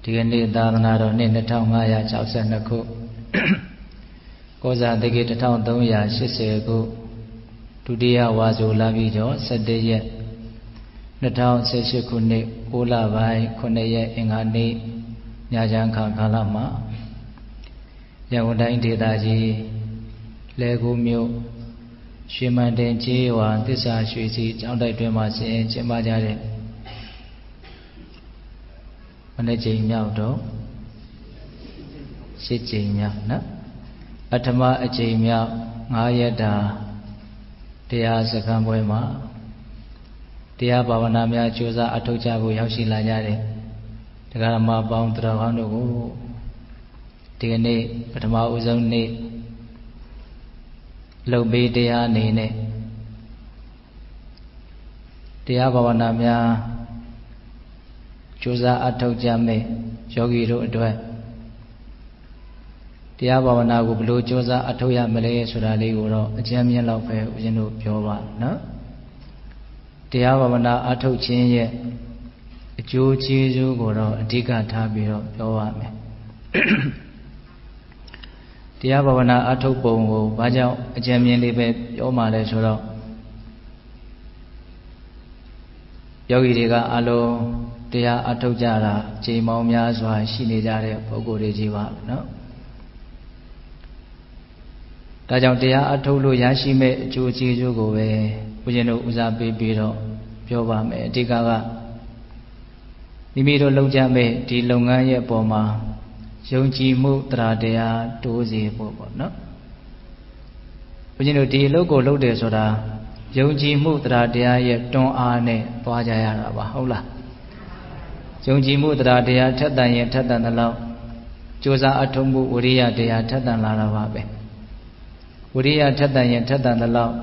ဒီကနေ့သာသနာတော်နှစ်2562ခုကောဇာတက္ကီ1380ခုဒုတိယဝါဆိုလပြည့်ကျော်17ရက်2018ခုနှစ်6လပိုင်း9ရက်အင်္ဂါနေ့ညချမ်းခါကာလမှာရန်ကုန်တိုင်းဒေသကြီးလဲကူမြို့ရွှေမန်တင်ကျေးရွာသစ္စာရွှေစီကျောင်းတိုက်တွင်မှာဆင်ကျင်းပကြတဲ့မနေ့ချိန်မြောက်တော့8ချိန်မြောက်နော်ပထမအချိန်မြောက်9ရက်တာတရားစခန်းပွဲမှာတရားဘာဝနာများကြိုးစားအထောက်ကြဖို့ရောက်ရှိလာကြတဲ့တရားဓမ္မပေါင်းတော်ကောင်းတို့ကိုဒီကနေ့ပထမဦးဆုံးနေ့လှုပ်ပေးတရားအနေနဲ့တရားဘာဝနာများကြိုးစားအထောက်ကြမဲ့ယောဂီတို့အတွက်တရားဘာဝနာကိုဘယ်လိုကြိုးစားအထောက်ရမလဲဆိုတာလေးကိုတော့အကျဉ်းမြင့်လောက်ပဲဦးဇင်းတို့ပြောပါနော်တရားဘာဝနာအထောက်ခြင်းရဲ့အကျိုးကျေးဇူးကိုတော့အဓိကထားပြီးတော့ပြောပါမယ်တရားဘာဝနာအထောက်ပုံကိုဘာကြောင့်အကျဉ်းမြင့်လေးပဲပြောမှလဲဆိုတော့ယောဂီတွေကအလုံးတရားအထောက်ကြတာချိန်ပေါင်းများစွာရှိနေကြတဲ့ပုဂ္ဂိုလ်တွေကြီးပါနော်ဒါကြောင့်တရားအထုတ်လို့ရရှိမဲ့အကျိုးကျေးဇူးကိုပဲဦးဇင်းတို့ဦးစားပေးပြီးတော့ပြောပါမယ်အဓိကမိမိတို့လုပ်ကြမဲ့ဒီလုပ်ငန်းရဲ့အပေါ်မှာယုံကြည်မှုတရားတရားတိုးစေဖို့ပေါ့နော်ဦးဇင်းတို့ဒီအလုပ်ကိုလုပ်တယ်ဆိုတာယုံကြည်မှုတရားတရားရဲ့တွန်းအားနဲ့သွားကြရတာပါဟုတ်လားယုံကြည်မှုတရားတရားထက်တန်ရင်ထက်တန်သလောက်ကြိုးစားအထောက်မှုဝိရိယတရားထက်တန်လာတာပါပဲဝိရိယထက်တန်ရင်ထက်တန်သလောက်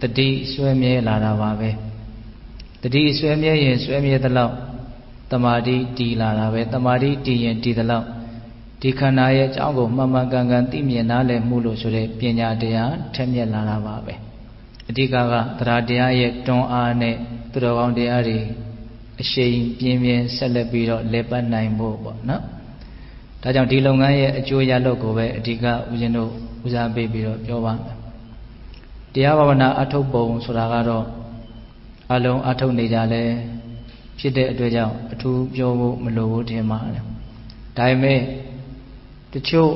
တတိဆွဲမြဲလာတာပါပဲတတိဆွဲမြဲရင်ဆွဲမြဲသလောက်တမာတိတည်လာတာပဲတမာတိတည်ရင်တည်သလောက်ဒီခန္ဓာရဲ့အကြောင်းကိုမှန်မှန်ကန်ကန်သိမြင်နားလည်မှုလို့ဆိုတဲ့ပညာတရားထက်မြက်လာတာပါပဲအဓိကတရားတရားရဲ့တွန်းအားနဲ့သူတော်ကောင်းတရားတွေအရှိန်ပြင်းပြင်းဆက်လက်ပြီးတော့လက်ပတ်နိုင်ဖို့ပေါ့နော်ဒါကြောင့်ဒီလုပ်ငန်းရဲ့အကျိုးရလဒ်ကိုပဲအဓိကဦးဇင်းတို့ဦးစားပေးပြီးတော့ပြောပါမယ်တရားဘာဝနာအထုပ်ပုံဆိုတာကတော့အလုံးအထုပ်နေကြလဲဖြစ်တဲ့အတွက်ကြောင့်အထူးပြောဖို့မလိုဘူးထင်ပါတယ်ဒါပေမဲ့တချို့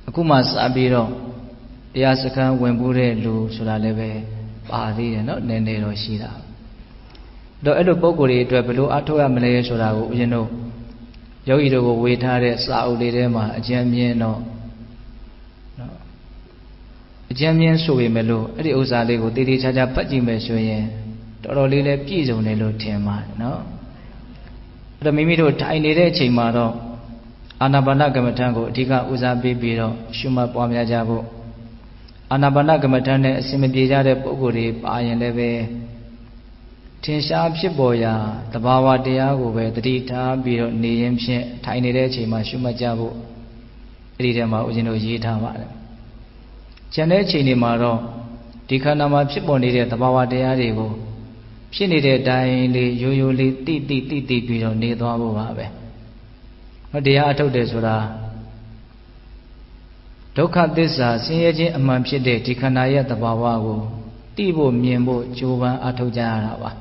အခုမှစပြီးတော့တရားစခန်းဝင်ဖို့တဲ့လူဆိုတာလည်းပဲပါသေးတယ်နော်နည်းနည်းတော့ရှိတာတော့အဲ့လိုပုံကိုယ်တွေအတွက်ဘယ်လိုအထောက်ရမလဲဆိုတာကိုဦးဇင်းတို့ယောဂီတို့ကိုဝေထားတဲ့စာအုပ်လေးထဲမှာအကျဉ်းမြင့်တော့နော်အကျဉ်းမြင့်ဆိုပေမဲ့လို့အဲ့ဒီဥစ္စာလေးကိုတည်တည်ချာချာဖတ်ကြည့်မယ်ဆိုရင်တော်တော်လေးလည်းပြည့်စုံတယ်လို့ထင်ပါတယ်နော်အဲ့တော့မိမိတို့ထိုင်နေတဲ့အချိန်မှာတော့အာနာပါနကမ္မထံကိုအဓိကဦးစားပေးပြီးတော့ရှုမှတ်ပွားများကြဖို့အာနာပါနကမ္မထံနဲ့အစဉ်မပြေကြတဲ့ပုဂ္ဂိုလ်တွေပါရင်လည်းပဲထင်ရှားဖြစ်ပေါ်ရာတဘာဝတရားကိုပဲတတိထားပြီးတော့နေရင်ဖြင့်ထိုင်နေတဲ့အချိန်မှာရှုမှတ်ကြဖို့အဲ့ဒီထဲမှာဦးဇင်းတို့ရေးထားပါတယ်။ကျန်တဲ့အချိန်တွေမှာတော့ဒီခန္ဓာမှာဖြစ်ပေါ်နေတဲ့တဘာဝတရားတွေကိုဖြစ်နေတဲ့အတိုင်းလေးရိုးရိုးလေးတိပြီးတော့နေသွားဖို့ပါပဲ။ဟောတရားအထုတ်တယ်ဆိုတာဒုက္ခသစ္စာဆင်းရဲခြင်းအမှန်ဖြစ်တဲ့ဒီခန္ဓာရဲ့တဘာဝကိုသိဖို့မြင်ဖို့ကြိုးပမ်းအထုတ်ကြရတာပါ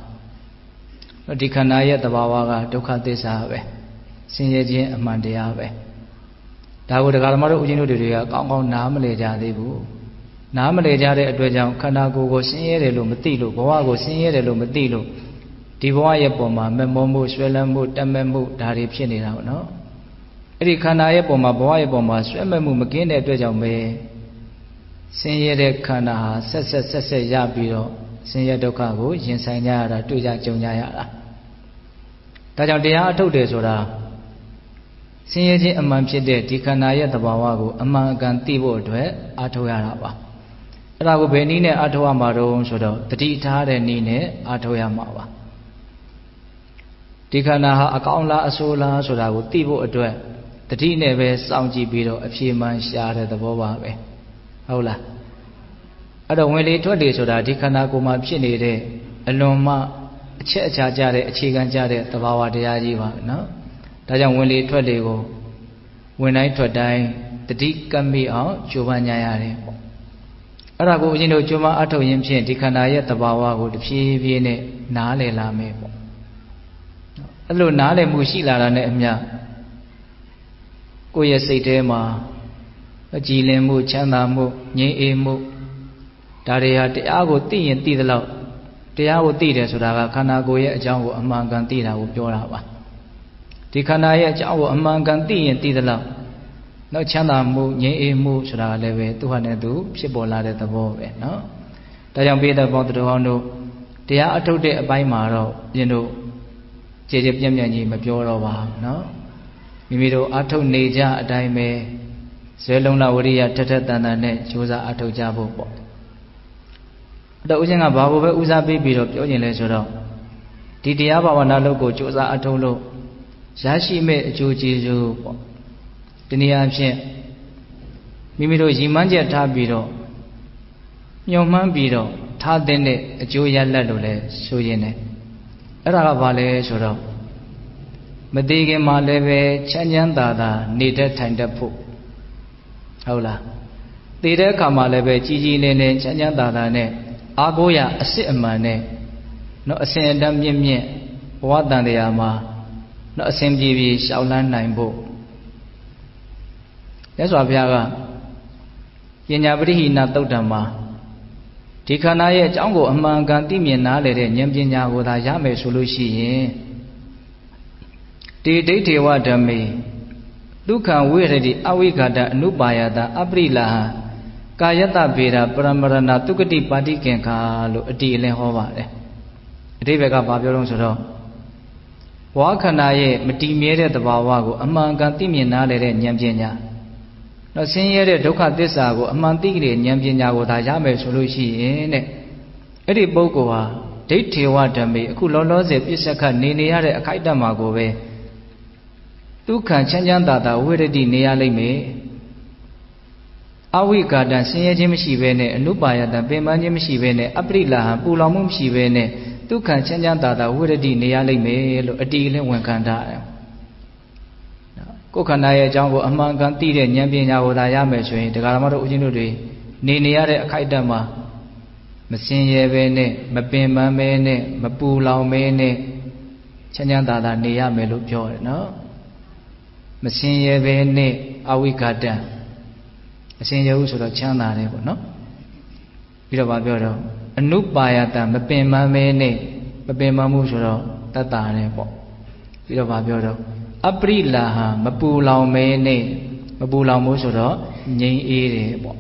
ဒီခန္ဓာရဲ့သဘာဝကဒုက္ခသစ္စာပဲဆင်းရဲခြင်းအမှန်တရားပဲဒါကိုတရားဓမ္မတို့ဦးဇင်းတို့တွေကကောင်းကောင်းနားမလည်ကြသေးဘူးနားမလည်ကြတဲ့အတွက်ကြောင့်ခန္ဓာကိုယ်ကိုဆင်းရဲတယ်လို့မသိလို့ဘဝကိုဆင်းရဲတယ်လို့မသိလို့ဒီဘဝရဲ့ပုံမှာမမောမှုဆွဲလန်းမှုတတ်မဲ့မှုဒါတွေဖြစ်နေတာပေါ့နော်အဲ့ဒီခန္ဓာရဲ့ပုံမှာဘဝရဲ့ပုံမှာဆွဲမဲ့မှုမကင်းတဲ့အတွက်ကြောင့်ပဲဆင်းရဲတဲ့ခန္ဓာဟာဆက်ရပြီးတော့ဆင်းရဲဒုက္ခကိုရင်ဆိုင်ကြရတာတွေ့ကြကြုံကြရတာဒါကြောင့်တရားအထုတ်တယ်ဆိုတာဆင်းရဲခြင်းအမှန်ဖြစ်တဲ့ဒီခန္ဓာရဲ့သဘာဝကိုအမှန်အကန်သိဖို့အတွက်အထုတ်ရတာပါအဲ့ဒါကိုဘယ်နည်းနဲ့အထုတ်ရမှာတော့ဆိုတော့တတိထားတဲ့နည်းနဲ့အထုတ်ရမှာပါဒီခန္ဓာဟာအကောင်းလားအဆိုးလားဆိုတာကိုသိဖို့အတွက်တတိနဲ့ပဲစောင့်ကြည့်ပြီးတော့အဖြေမှန်ရှာတဲ့သဘောပါပဲဟုတ်လားအဲ့တော့ဝင်လေထွက်လေဆိုတာဒီခန္ဓာကိုယ်မှာဖြစ်နေတဲ့အလွန်မှအချက်အချာကြတဲ့အခြေခံကြတဲ့သဘာဝတရားကြီးပါနော် ဒါကြောင့်ဝင်လေထွက်လေကိုဝင်တိုင်းထွက်တိုင်းတတိကမိအောင်ကြိုးပမ်းကြရတယ်ပေါ့အဲ့ဒါကိုဦးဇင်းတို့ကြိုးပမ်းအထောက်ရင်းဖြင့်ဒီခန္ဓာရဲ့သဘာဝကိုတဖြည်းဖြည်းနဲ့နားလည်လာမယ်ပေါ့အဲ့လိုနားလည်မှုရှိလာတာနဲ့အမျှကိုယ့်ရဲ့စိတ်ထဲမှာအကြည်လင်မှုချမ်းသာမှုငြိမ်းအေးမှုဒါတွေဟာတရားကိုသိရင်သိသလောက်တရားကိုသိတယ်ဆိုတာကခန္ဓာကိုယ်ရဲ့အကြောင်းကိုအမှန်ကန်သိတာကိုပြောတာပါဒီခန္ဓာရဲ့အကြောင်းကိုအမှန်ကန်သိရင်သိသလောက်တော့ချမ်းသာမှုငြိမ်းအေးမှုဆိုတာကလည်းပဲသူဟာနဲ့သူဖြစ်ပေါ်လာတဲ့သဘောပဲเนาะဒါကြောင့်ပိဋကပေါင်းတော်အောင်တို့တရားအထုတ်တဲ့အပိုင်းမှာတော့ယင်တို့ကြည်ကြည်ပြန့်ပြန့်ကြီးမပြောတော့ပါဘူးเนาะမိမိတို့အထုတ်နေကြအတိုင်းပဲဇွဲလုံးလဝရိယထက်ထက်တန်တန်နဲ့ကြိုးစားအထုတ်ကြဖို့ပေါ့အဲ့တော့ဦးဇင်းကဘာကိုပဲဦးစားပေးပြီးတော့ပြောခြင်းလဲဆိုတော့ဒီတရားဘာဝနာလုပ်ကိုကြိုးစားအထုတ်လို့ရရှိမဲ့အကျိုးကျေးဇူးပေါ့ဒီနေရာဖြင့်မိမိတို့ရည်မှန်းချက်ထားပြီးတော့ညှော်မှန်းပြီးတော့ထားတဲ့အကျိုးရလဒ်လို့လဲဆိုရင်လည်းအဲ့ဒါကဘာလဲဆိုတော့မသေးခင်မှာလည်းပဲချမ်းချမ်းသာသာနေတတ်ထိုင်တတ်ဖို့ဟုတ်လားသေတဲ့အခါမှာလည်းပဲကြည်ကြည်လင်လင်ချမ်းချမ်းသာသာနဲ့အာကိုရအစစ်အမှန်နဲ့နော်အစဉ်အတန်းမြင့်မြင့်ဘဝတန်တရားမှာနော်အစဉ်ပြေပြေရှောက်လန်းနိုင်ဖို့မြတ်စွာဘုရားကပညာပရိဟိနသုတ်တံမှာဒီခန္ဓာရဲ့အကြောင်းကိုအမှန်ကန်သိမြင်နားလည်တဲ့ဉာဏ်ပညာကိုသာရမယ်ဆိုလို့ရှိရင်တေဒိဋ္ဌေဝဓမ္မေဒုက္ခံဝိရတိအဝိဃတအနုပါယတအပရိလဟကာယတဗေဒပရမရဏသုကတိပါတိကင်္ခာလို့အတိအလင်းဟောပါတယ်အတိဘက်ကဘာပြောလို့ဆိုတော့ဝါခန္ဓာရဲ့မတည်မြဲတဲ့သဘာဝကိုအမှန်ကန်သိမြင်နားလည်တဲ့ဉာဏ်ပညာတော့ဆင်းရဲတဲ့ဒုက္ခသစ္စာကိုအမှန်သိကြတဲ့ဉာဏ်ပညာကိုသာရမယ်ဆိုလို့ရှိရင်တဲ့အဲ့ဒီပုဂ္ဂိုလ်ဟာဒိဋ္ဌေဝဓမ္မေအခုလောလောဆယ်ပြစ္ဆခနေရတဲ့အခိုက်အတန့်မှာကိုပဲဒုက္ခချမ်းချမ်းသာသာဝိရတိနေရလိမ့်မယ်အဝိကာတံဆင်းရဲခြင်းမရှိဘဲနဲ့အနုပါယတံပင်ပန်းခြင်းမရှိဘဲနဲ့အပရိလာဟံပူလောင်မှုမရှိဘဲနဲ့ဒုက္ခချမ်းချမ်းသာသာဝိရတိနေရလိမ့်မယ်လို့အတိအလင်းဝန်ခံထားတယ်ကိုယ်ခန္ဓာရဲ့အကြောင်းကိုအမှန်ကန်သိတဲ့ဉာဏ်ပညာကိုသာရမယ်ဆိုရင်ဒကာဓမ္မတို့ဦးဇင်းတို့တွေနေရတဲ့အခိုက်အတန့်မှာမစင်ရဲပဲနဲ့မပင်ပန်းပဲနဲ့မပူလောင်ပဲနဲ့ချမ်းချမ်းသာသာနေရမယ်လို့ပြောတယ်နော်မစင်ရဲပဲနဲ့အဝိဃတံအစင်ရဲဟုဆိုတော့ချမ်းသာတယ်ပေါ့နော်ပြီးတော့ဗာပြောတော့အနုပါယတံမပင်ပန်းပဲနဲ့မပင်ပန်းမှုဆိုတော့တတ်တာတယ်ပေါ့ပြီးတော့ဗာပြောတော့အပရိလာဟမပူလောင်မဲနဲ့မပူလောင်မို့ဆိုတော့ငြိမ်းအေးတယ်ပေါ့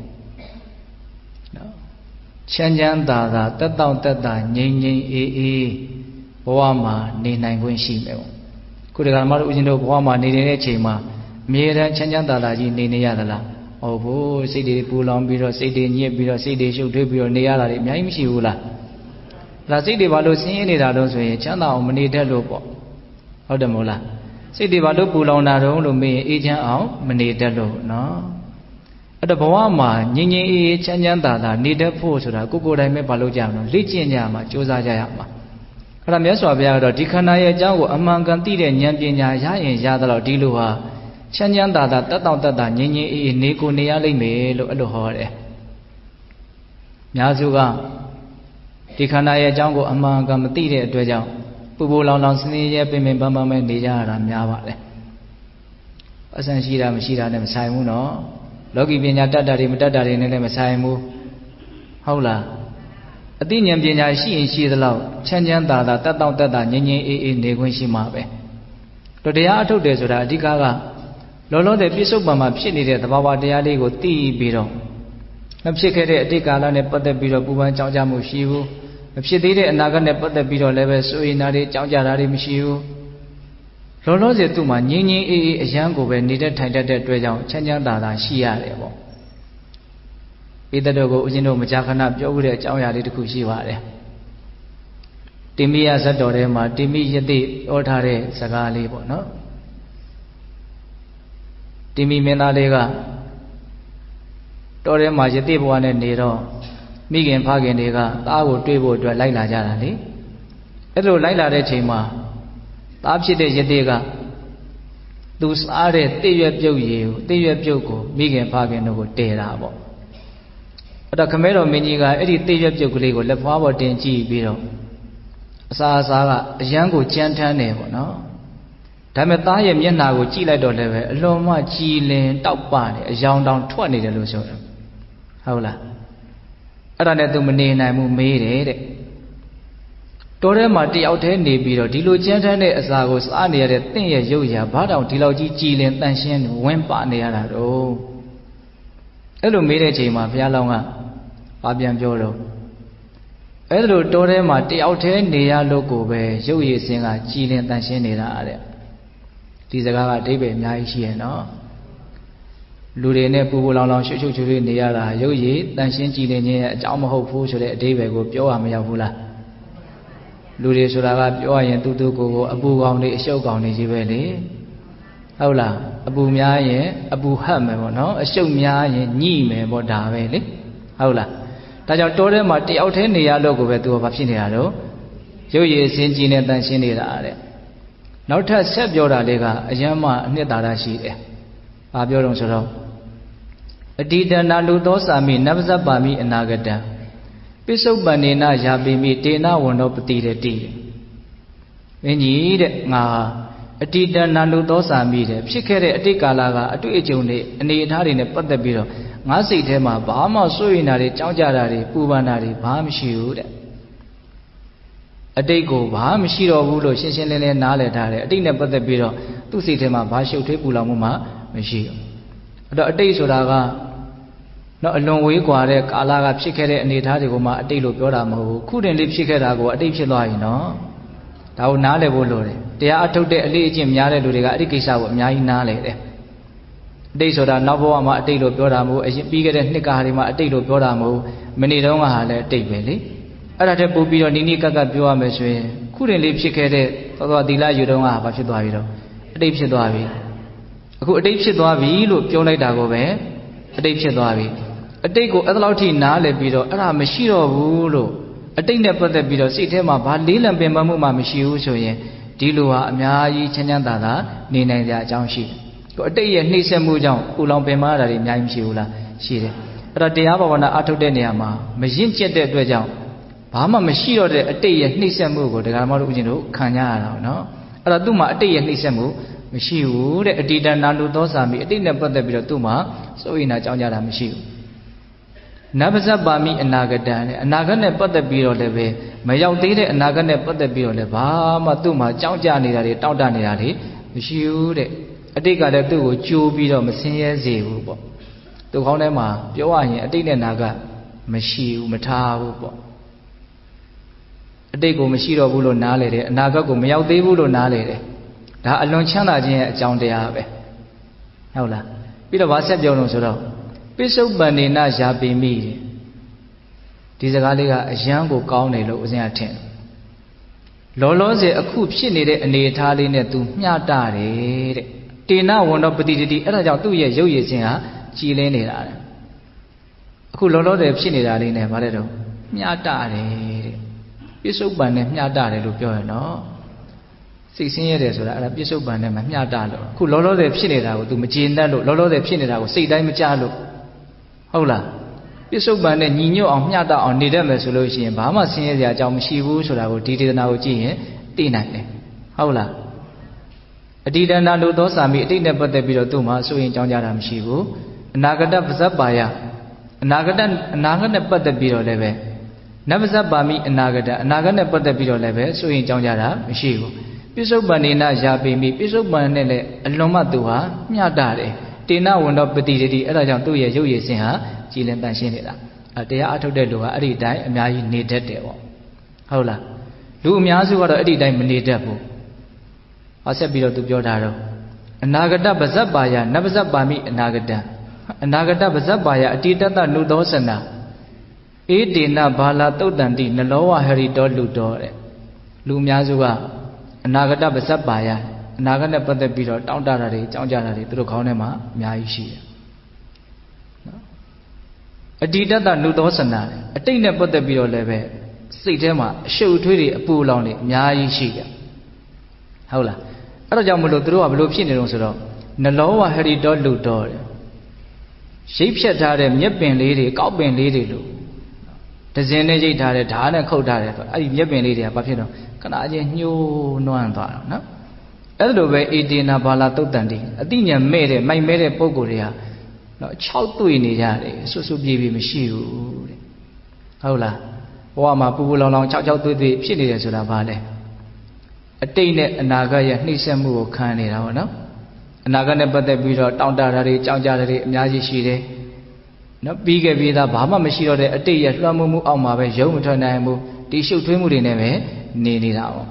နော်ချမ်းချမ်းသာသာတက်တောင့်တက်တာငြိမ်းငြိမ်းအေးအေးဘဝမှာနေနိုင်ခွင့်ရှိမယ်ပေါ့ခုတကယ်မှတို့ဦးဇင်းတို့ဘဝမှာနေတဲ့အချိန်မှာအမြဲတမ်းချမ်းချမ်းသာသာကြီးနေရသလားဟုတ်ဘူးစိတ်တွေပူလောင်ပြီးတော့စိတ်တွေညစ်ပြီးတော့စိတ်တွေရှုပ်ထွေးပြီးတော့နေရတာတွေအများကြီးမရှိဘူးလားဒါစိတ်တွေဘာလို့ဆင်းရဲနေတာတော့ဆိုရင်ချမ်းသာအောင်မနေတတ်လို့ပေါ့ဟုတ်တယ်မဟုတ်လားစိတ်တွေဘာလို့ပူလောင်တာတုံးလို့မေးရင်အေးချမ်းအောင်မနေတတ်လို့နော်အဲ့တော့ဘဝမှာငြိမ်ငြိမ်အေးအေးချမ်းချမ်းသာသာနေတတ်ဖို့ဆိုတာကိုယ်တိုင်ပဲဘာလို့ကြမလို့လေ့ကျင့်ကြမှာကြိုးစားကြရမှာအဲ့ဒါမြတ်စွာဘုရားကတော့ဒီခန္ဓာရဲ့အကြောင်းကိုအမှန်ကန်သိတဲ့ဉာဏ်ပညာရရင်ရသလောက်ဒီလိုဟာချမ်းချမ်းသာသာတက်တောင့်တက်တာငြိမ်ငြိမ်အေးအေးနေကိုနေရလိမ့်မယ်လို့အဲ့လိုဟောတယ်များစုကဒီခန္ဓာရဲ့အကြောင်းကိုအမှန်ကန်မသိတဲ့အတွက်ကြောင့်ပူပူလောင်လောင်စနေရဲပင်ပင်ပန်းပန်းပဲနေကြရတာများပါတယ်အဆန်ရှိတာမရှိတာနဲ့မဆိုင်ဘူးနော်လောကီပညာတတ်တာတွေမတတ်တာတွေနဲ့လည်းမဆိုင်ဘူးဟုတ်လားအသိဉာဏ်ပညာရှိရင်ရှိသလောက်ချမ်းချမ်းသာသာတက်တောင့်တက်တာငြိမ်ငြိမ်အေးအေးနေခွင့်ရှိမှာပဲတို့တရားအထုတ်တယ်ဆိုတာအဓိကကလောလောဆယ်ပြစ္ဆုတ်ပံမှာဖြစ်နေတဲ့သဘာဝတရားလေးကိုသိပြီးတော့မဖြစ်ခဲ့တဲ့အတိတ်ကာလနဲ့ပတ်သက်ပြီးတော့ပူပန်ကြောက်ကြမှုရှိဘူးမဖြစ်သေးတဲ့အနာဂတ်နဲ့ပတ်သက်ပြီးတော့လည်းပဲစိုးရိမ်တာတွေကြောက်ကြတာတွေမရှိဘူးလောလောဆယ်သူ့မှာငြင်းငြင်းအေးအေးအယံကိုပဲနေတဲ့ထိုင်တတ်တဲ့အတွက်ကြောင့်ချမ်းချမ်းသာသာရှိရတယ်ပေါ့ဧတတော်ကိုဦးဇင်းတို့မကြာခဏပြောခဲ့တဲ့အကြောင်းအရာလေးတစ်ခုရှိပါတယ်တိမိယဇတ်တော်ထဲမှာတိမိယတိဩထားတဲ့စကားလေးပေါ့နော်တိမိမင်းသားလေးကတော်ထဲမှာယတိဘဝနဲ့နေတော့မိခင်ဖခင်တွေကသားကိုတွေ့ဖို့အတွက်လိုက်လာကြတာလေအဲ့လိုလိုက်လာတဲ့ချိန်မှာသားဖြစ်တဲ့ယတိက သူစားတဲ့တည့်ရွက်ပြုတ်ရည်ကိုတည့်ရွက်ပြုတ်ကိုမိခင်ဖခင်တို့ကိုတည်တာပေါ့အဲ့တော့ခမဲတော်မင်းကြီးကအဲ့ဒီတည့်ရွက်ပြုတ်ကလေးကိုလက်ဖွားပေါ်တင်ကြည့်ပြီးတော့အစာကအရန်ကိုကြမ်းထမ်းတယ်ပေါ့နော်ဒါပေမဲ့သားရဲ့မျက်နှာကိုကြည့်လိုက်တော့လည်းပဲအလွန်မှကြည်လင်တောက်ပနေအယောင်တောင်ထွက်နေတယ်လို့ဆိုတယ်ဟုတ်လားအဲ့ဒါနဲ့သူမနေနိုင်ဘူးမေးတယ်တဲ့တော်ထဲမှာတယောက်တည်းနေပြီးတော့ဒီလိုကြမ်းထမ်းတဲ့အစာကိုစားနေရတဲ့တင့်ရဲ့ရုပ်ရာဘာတောင်ဒီလောက်ကြီးကြည်လင်တန်ရှင်းဝင်ပနေရတာတော့အဲ့လိုမေးတဲ့အချိန်မှာဘုရားလောင်းကဘာပြန်ပြောတော့အဲ့လိုတော်ထဲမှာတယောက်တည်းနေရလို့ကိုပဲရုပ်ရည်စင်းကကြည်လင်တန်ရှင်းနေတာတဲ့ဒီစကားကအဓိပ္ပာယ်အများကြီးရှိရဲ့နော်လူတွေနဲ့ပူပူလောင်လောင်ရှုပ်ရှုပ်ချွေချွေနေရတာရုပ်ရည်တန်ရှင်းကြည်လင်ခြင်းရဲ့အကြောင်းမဟုတ်ဘူးဆိုတဲ့အဓိပ္ပာယ်ကိုပြောရမရောက်ဘူးလားလူတွေဆိုတာကပြောရရင်တူတူကိုအပူကောင်တွေအရှုပ်ကောင်တွေကြီးပဲလေဟုတ်လားအပူများရင်အပူဟတ်မယ်ပေါ့နော်အရှုပ်များရင်ညှိမယ်ပေါ့ဒါပဲလေဟုတ်လားဒါကြောင့်တောထဲမှာတယောက်တည်းနေရလို့ကိုပဲသူကဘာဖြစ်နေတာတော့ရုပ်ရည်အစင်းကြီးနဲ့တန်ရှင်းနေတာတဲ့နောက်ထပ်ဆက်ပြောတာလေးကအယမ်းမှအနှစ်သာရရှိတယ်ဘာပြောတော့ဆိုတော့အတိတနာလူသောစာမိနဗ္ဗဇပ္ပါမိအနာဂတံပိစုပန္နေနယာပိမိတေနဝန္တောပတိရတိမင်းကြီးတဲ့ငါအတိတနာလူသောစာမိတဲ့ဖြစ်ခဲ့တဲ့အတိတ်ကာလကအတွေ့အကြုံတွေအနေအထားတွေနဲ့ပတ်သက်ပြီးတော့ငါစိတ်ထဲမှာဘာမှစိုးရိမ်တာတွေကြောက်ကြတာတွေပူပန်တာတွေဘာမှမရှိဘူးတဲ့အတိတ်ကိုဘာမှမရှိတော့ဘူးလို့ရှင်းရှင်းလင်းလင်းနားလည်ထားတယ်အတိတ်နဲ့ပတ်သက်ပြီးတော့သူ့စိတ်ထဲမှာဘာရှုပ်ထွေးပူလောင်မှုမှမရှိဘူးအဲ့တော့အတိတ်ဆိုတာကနော်အလွန်ဝေးကွာတဲ့ကာလကဖြစ်ခဲ့တဲ့အနေအထားတွေကိုမှအတိတ်လို့ပြောတာမဟုတ်ဘူးခုတင်လေးဖြစ်ခဲ့တာကိုအတိတ်ဖြစ်သွားပြီနော်ဒါကိုနားလည်ဖို့လိုတယ်တရားအထုတ်တဲ့အလေးအကျင့်များတဲ့လူတွေကအဲ့ဒီကိစ္စကိုအများကြီးနားလည်တယ်အတိတ်ဆိုတာနောက်ဘဝမှာအတိတ်လို့ပြောတာမဟုတ်အရင်ပြီးခဲ့တဲ့နှစ်ကာတွေမှာအတိတ်လို့ပြောတာမဟုတ်မနေ့တုန်းကဟာလည်းအတိတ်ပဲလေအဲ့ဒါတည်းပို့ပြီးတော့နီးနီးကပ်ကပ်ပြောရမယ်ဆိုရင်ခုတင်လေးဖြစ်ခဲ့တဲ့သောသီလယူတုန်းကဘာဖြစ်သွားပြီတော့အတိတ်ဖြစ်သွားပြီအခုအတိတ်ဖြစ်သွားပြီလို့ပြောလိုက်တာကိုပဲအတိတ်ဖြစ်သွားပြီအတိတ်ကိုအဲ့လောက်ထိနားလည်ပြီးတော့အဲ့ဒါမရှိတော့ဘူးလို့အတိတ်နဲ့ပတ်သက်ပြီးတော့စိတ်ထဲမှာဘာလေးလံပင်ပန်းမှုမှမရှိဘူးဆိုရင်ဒီလိုဟာအများကြီးချမ်းချမ်းသာသာနေနိုင်ကြအကြောင်းရှိတယ်။ကိုအတိတ်ရဲ့နှိမ့်ဆက်မှုကြောင့်ပူလောင်ပင်ပန်းရတာတွေအများကြီးမရှိဘူးလားရှိတယ်။အဲ့တော့တရားဘာဝနာအထုတ်တဲ့နေရာမှာမရင့်ကျက်တဲ့အတွက်ကြောင့်ဘာမှမရှိတော့တဲ့အတိတ်ရဲ့နှိမ့်ဆက်မှုကိုဒကာမတို့ဦးဇင်းတို့ခံကြရတာနော်။အဲ့တော့သူ့မှာအတိတ်ရဲ့နှိမ့်ဆက်မှုမရှိဘူးတဲ့အတိတနာလူသောစာမိအတိတ်နဲ့ပတ်သက်ပြီးတော့သူ့မှာစိုးရိမ်တာကြောင်းကြတာမရှိဘူးနဗ္ဗဇပ္ပါမိအနာဂတံနဲ့အနာဂတ်နဲ့ပတ်သက်ပြီးတော့လည်းပဲမရောက်သေးတဲ့အနာဂတ်နဲ့ပတ်သက်ပြီးတော့လည်းဘာမှသူ့မှာကြောင်းကြနေတာတွေတောင့်တနေတာတွေမရှိဘူးတဲ့အတိတ်ကလည်းသူ့ကိုကြိုးပြီးတော့မဆင်းရဲစေဘူးပေါ့သူခေါင်းထဲမှာပြောရရင်အတိတ်နဲ့အနာဂတ်မရှိဘူးမထားဘူးပေါ့အတိတ်ကိုမရှိတော့ဘူးလို့နားလေတယ်အနာဂတ်ကိုမရောက်သေးဘူးလို့နားလေတယ်ဒါအလွန်ချမ်းသာခြင်းရဲ့အကြောင်းတရားပဲဟုတ်လားပြီးတော့ဗာဆက်ပြောလို့ဆိုတော့ပိစုပန္နေနယာပိမိဒီစကားလေးကအယံကိုကောင်းတယ်လို့ဦးဇင်းကထင်လောလောဆယ်အခုဖြစ်နေတဲ့အနေအထားလေးနဲ့သူမျှတာတယ်တဲ့တေနဝန္တောပတိတတိအဲ့ဒါကြောင့်သူ့ရဲ့ရုပ်ရည်ခြင်းဟာကြည်လင်းနေတာတဲ့အခုလောလောဆယ်ဖြစ်နေတာလေးနဲ့ဗါတဲ့တော့မျှတာတယ်တဲ့ပိစုပန်နဲ့မျှတာတယ်လို့ပြောရနော်စိတ်ဆင်းရဲတယ်ဆိုတာအဲ့ဒါပိစုပန်နဲ့မမျှတာလို့အခုလောလောဆယ်ဖြစ်နေတာကို तू မကျေနပ်လို့လောလောဆယ်ဖြစ်နေတာကိုစိတ်တိုင်းမကြလို့ဟုတ်လားပိစုပန်နဲ့ညီညွတ်အောင်မျှတအောင်နေတတ်မယ်ဆိုလို့ရှိရင်ဘာမှဆင်းရဲစရာအကြောင်းမရှိဘူးဆိုတာကိုဒီဒေသနာကိုကြည့်ရင်သိနိုင်တယ်ဟုတ်လားအတိတနာလူသောစာမိအတိတ်နဲ့ပတ်သက်ပြီးတော့သူ့မှာဆိုရင်ကြောင်းကြတာမရှိဘူးအနာဂတပဇ္ဇပါယအနာဂတ်နဲ့ပတ်သက်ပြီးတော့လည်းပဲနဗ္ဗဇပ္ပါမိအနာဂတ်နဲ့ပတ်သက်ပြီးတော့လည်းပဲဆိုရင်ကြောင်းကြတာမရှိဘူးပိစုပန္နေနယာပိမိပိစုပန်နဲ့လည်းအလွန်မှသူဟာမျှတာတယ်တေနဝန္တောပတိတတိအဲ့ဒါကြောင့်သူ့ရဲ့ရုပ်ရည်စင်ဟာကြည်လင်တန်ရှင်းနေတာတရားအထုတ်တဲ့လူကအဲ့ဒီအတိုင်းအများကြီးနေတတ်တယ်ပေါ့ဟုတ်လားလူအများစုကတော့အဲ့ဒီအတိုင်းမနေတတ်ဘူးဟောဆက်ပြီးတော့သူပြောတာတော့အနာဂတပဇ္ဇပါယနဗ္ဗဇပ္ပါမိအနာဂတံအနာဂတပဇ္ဇပါယအတိတတနုသောစနာဧတေနဘာလာတုတ်တန်တိနလောဝဟရိတောလူတော်တဲ့လူအများစုကအနာဂတပဇ္ဇပါယအနာဂတ်နဲ့ပတ်သက်ပြီးတော့တောင့်တတာတွေကြောင်းကြတာတွေသူတို့ခေါင်းထဲမှာအများကြီးရှိတယ်နော်အတိတတနုသောစနာအတိတ်နဲ့ပတ်သက်ပြီးတော့လည်းပဲစိတ်ထဲမှာအရှုပ်ထွေးတွေအပူလောင်တွေအများကြီးရှိတယ်ဟုတ်လားအဲ့ဒါကြောင့်မလို့သူတို့ကဘယ်လိုဖြစ်နေတုံးဆိုတော့ နလောဝဟရိတောလူတော်ရိပ်ဖြတ်ထားတဲ့မြက်ပင်လေးတွေကောက်ပင်လေးတွေလို့ဒဇင်းနဲ့ရိပ်ထားတဲ့ဓာတ်နဲ့ခုတ်ထားတဲ့ဆိုအဲ့ဒီမြက်ပင်လေးတွေကဘာဖြစ်တော့ခဏချင်းညှိုးနွမ်းသွားတော့နော်အဲ့လိုပဲအေတေနာဘာလာတုတ်တန်တိအတိညာမဲ့တဲ့မိုက်မဲတဲ့ပုံကိုယ်တွေကနော်6တွေ့နေကြတယ်ဆွဆွပြေးပြေးမရှိဘူးတဲ့ဟုတ်လားဘဝမှာပူပူလောင်လောင်6တွေ့တွေ့ဖြစ်နေတယ်ဆိုတာဘာလဲအတိတ်နဲ့အနာဂတ်ရဲ့နှိမ့်ဆက်မှုကိုခံနေတာပေါ့နော်အနာဂတ်နဲ့ပတ်သက်ပြီးတော့တောင့်တတာတွေကြောက်ကြတာတွေအများကြီးရှိတယ်နော်ပြီးခဲ့ပြီးသားဘာမှမရှိတော့တဲ့အတိတ်ရဲ့လွှမ်းမိုးမှုအောက်မှာပဲရုံမထွက်နိုင်ဘူးဒီရှုပ်ထွေးမှုတွေနဲ့ပဲနေနေတာပေါ